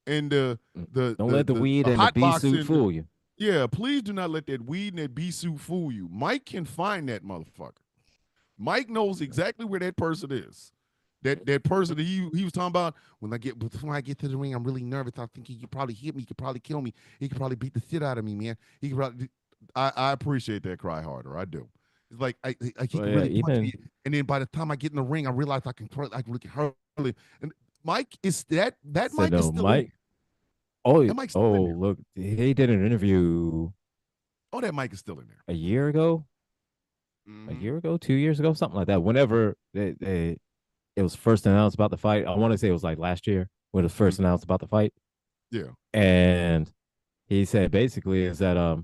and the weed and the bee suit fool you. Yeah, please do not let that weed and that bee suit fool you. Mike can find that motherfucker. Mike knows exactly where that person is. That person that he was talking about, when I get to the ring, I'm really nervous. I think he could probably hit me. He could probably kill me. He could probably beat the shit out of me, man. He could probably. I appreciate that cry harder. I do. It's like he can really punch me. And then by the time I get in the ring, I realize I can really hurt. And Mike is that Mike is still Mike. in Look, he did an interview. Oh, that Mike is still in there. A year ago, 2 years ago, something like that. Whenever it was first announced about the fight, I want to say it was like last year when it was first announced about the fight. Yeah, and he said basically is that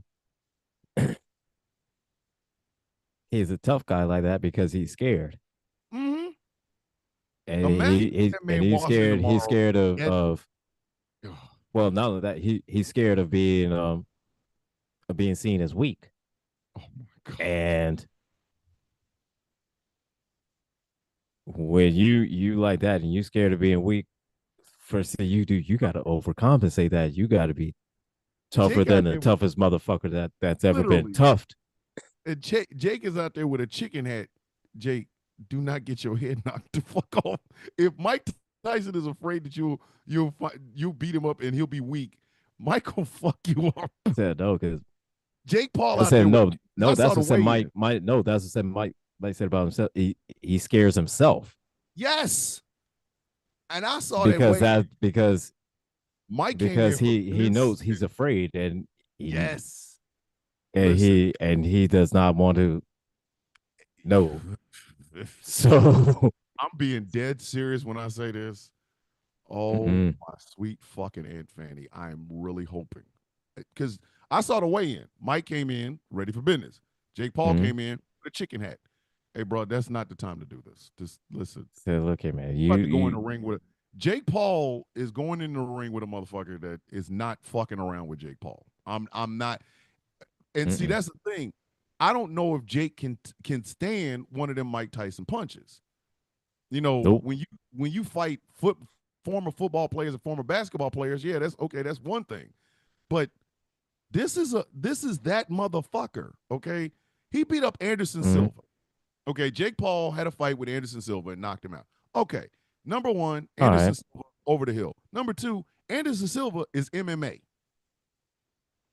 he's a tough guy like that because he's scared. Mm-hmm. And he's scared. He's scared of. Well, not only that, he's scared of being seen as weak. Oh my God. And when you like that and you scared of being weak, first thing you got to overcompensate that. You got to be tougher than the toughest motherfucker that's ever been toughed. And Jake is out there with a chicken hat. Jake, do not get your head knocked the fuck off. If Mike Tyson is afraid that you'll beat him up and he'll be weak, Mike will fuck you up. I said no, because Jake Paul. I said no. That's what said Mike. No, that's what said Mike. Mike said about himself. He scares himself. Yes, and I saw because Mike he knows he's afraid and he does not want to know. So I'm being dead serious when I say this. Oh, my sweet fucking Aunt Fanny. I'm really hoping. Because I saw the weigh-in. Mike came in ready for business. Jake Paul came in with a chicken hat. Hey, bro, that's not the time to do this. Just listen. Say, look here, man. You go in the ring with Jake Paul is going in the ring with a motherfucker that is not fucking around with Jake Paul. I'm not. And see, that's the thing. I don't know if Jake can stand one of them Mike Tyson punches. When you fight former football players and former basketball players, yeah, that's okay. That's one thing. But This is that motherfucker. Okay, he beat up Anderson Silva. Okay, Jake Paul had a fight with Anderson Silva and knocked him out. Okay, number one, Anderson Silva over the hill. Number two, Anderson Silva is MMA.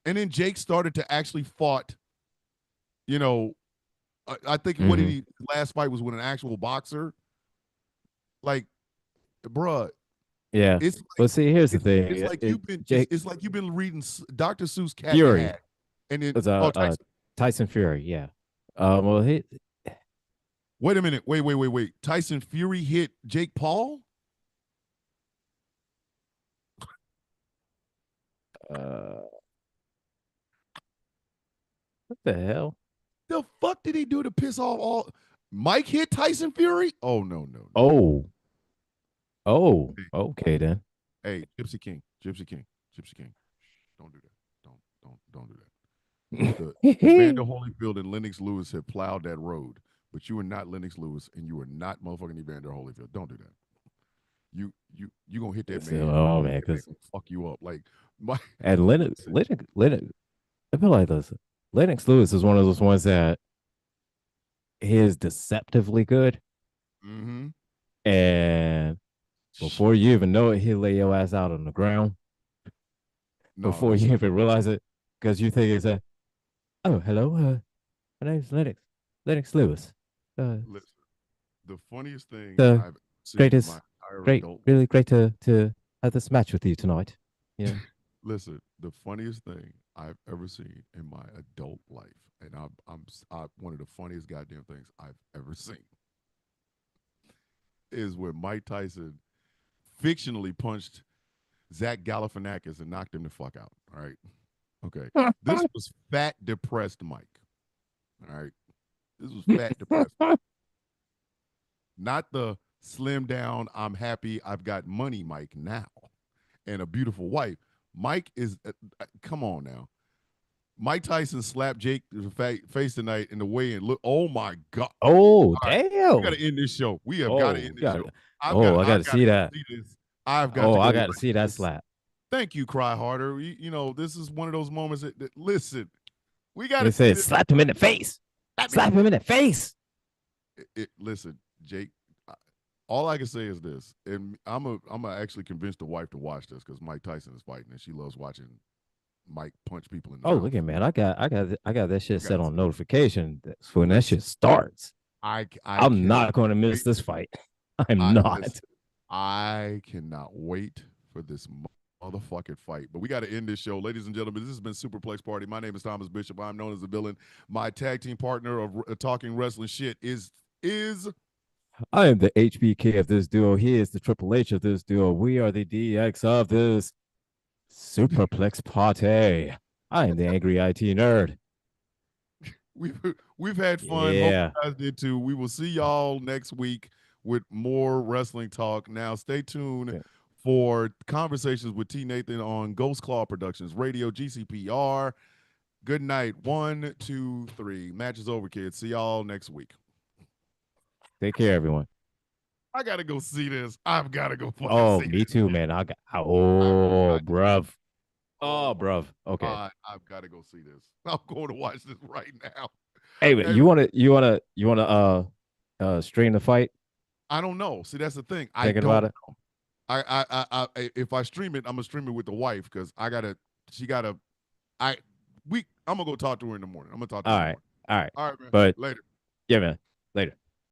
And then Jake started to actually fought, you know, I think what did he last fight was with an actual boxer. Like, bruh. Yeah. It's like, well, see, here's the thing. It's like you've been reading Dr. Seuss Cat Fury. Hat, and then Tyson Fury. Yeah. Well, wait a minute. Wait. Tyson Fury hit Jake Paul. What the hell? The fuck did he do to piss off all? Mike hit Tyson Fury? Oh no. Oh. Okay then. Hey, Gypsy King. Don't do that. Don't do that. Evander Holyfield and Lennox Lewis have plowed that road, but you are not Lennox Lewis, and you are not motherfucking Evander Holyfield. Don't do that. You gonna hit that man? Oh man, because fuck you up. Like and Lennox. I feel like this. Lennox Lewis is one of those ones that is deceptively good, and before you even know it, he'll lay your ass out on the ground. Before you even realize it, because you think it's oh, hello, my name's Lennox Lewis. The funniest thing I've seen in my entire adult really great to have this match with you tonight. Yeah. Listen, the funniest thing I've ever seen in my adult life, and I'm one of the funniest goddamn things I've ever seen, is when Mike Tyson fictionally punched Zach Galifianakis and knocked him the fuck out. All right. Okay. This was fat, depressed Mike. All right. This was fat, depressed Mike. Not the slim down, I'm happy, I've got money Mike now and a beautiful wife. Mike is, come on now. Mike Tyson slapped Jake face tonight in the weigh-in. Look, oh my God. Oh, damn. We got to end this show. We have got to end this show. I got to see that. I got to see that slap. Thank you, Cry Harder. You know, this is one of those moments that listen, we got to say slap him in the face. Slap him in the face. Listen, Jake, all I can say is this, and I'm gonna actually convince the wife to watch this because Mike Tyson is fighting and she loves watching Mike punch people in the mouth. Look at man, I got that shit set on notification for when that shit starts. I'm not going to miss this fight. I'm not. Listen, I cannot wait for this motherfucking fight. But we got to end this show. Ladies and gentlemen, this has been Superplex Party. My name is Thomas Bishop. I'm known as the villain. My tag team partner of talking wrestling shit is I am the HBK of this duo. He is the Triple H of this duo. We are the DX of this Superplex Party. I am the angry IT nerd. We've had fun. Yeah. Hope you guys did too. We will see y'all next week with more wrestling talk. Now stay tuned for conversations with T. Nathan on Ghost Claw Productions Radio, GCPR. Good night. 1, 2, 3. Match is over, kids. See y'all next week. Take care, everyone. I gotta go see this. I've gotta go fucking see me this. too, man. Bruv. Oh, bruv. Okay. I've gotta go see this. I'm going to watch this right now. Hey, you wanna stream the fight? I don't know. See, that's the thing. Thinking about it. I if I stream it, I'm gonna stream it with the wife because I'm gonna go talk to her in the morning. I'm gonna talk to her. All right, man. but Later. Yeah, man. Later.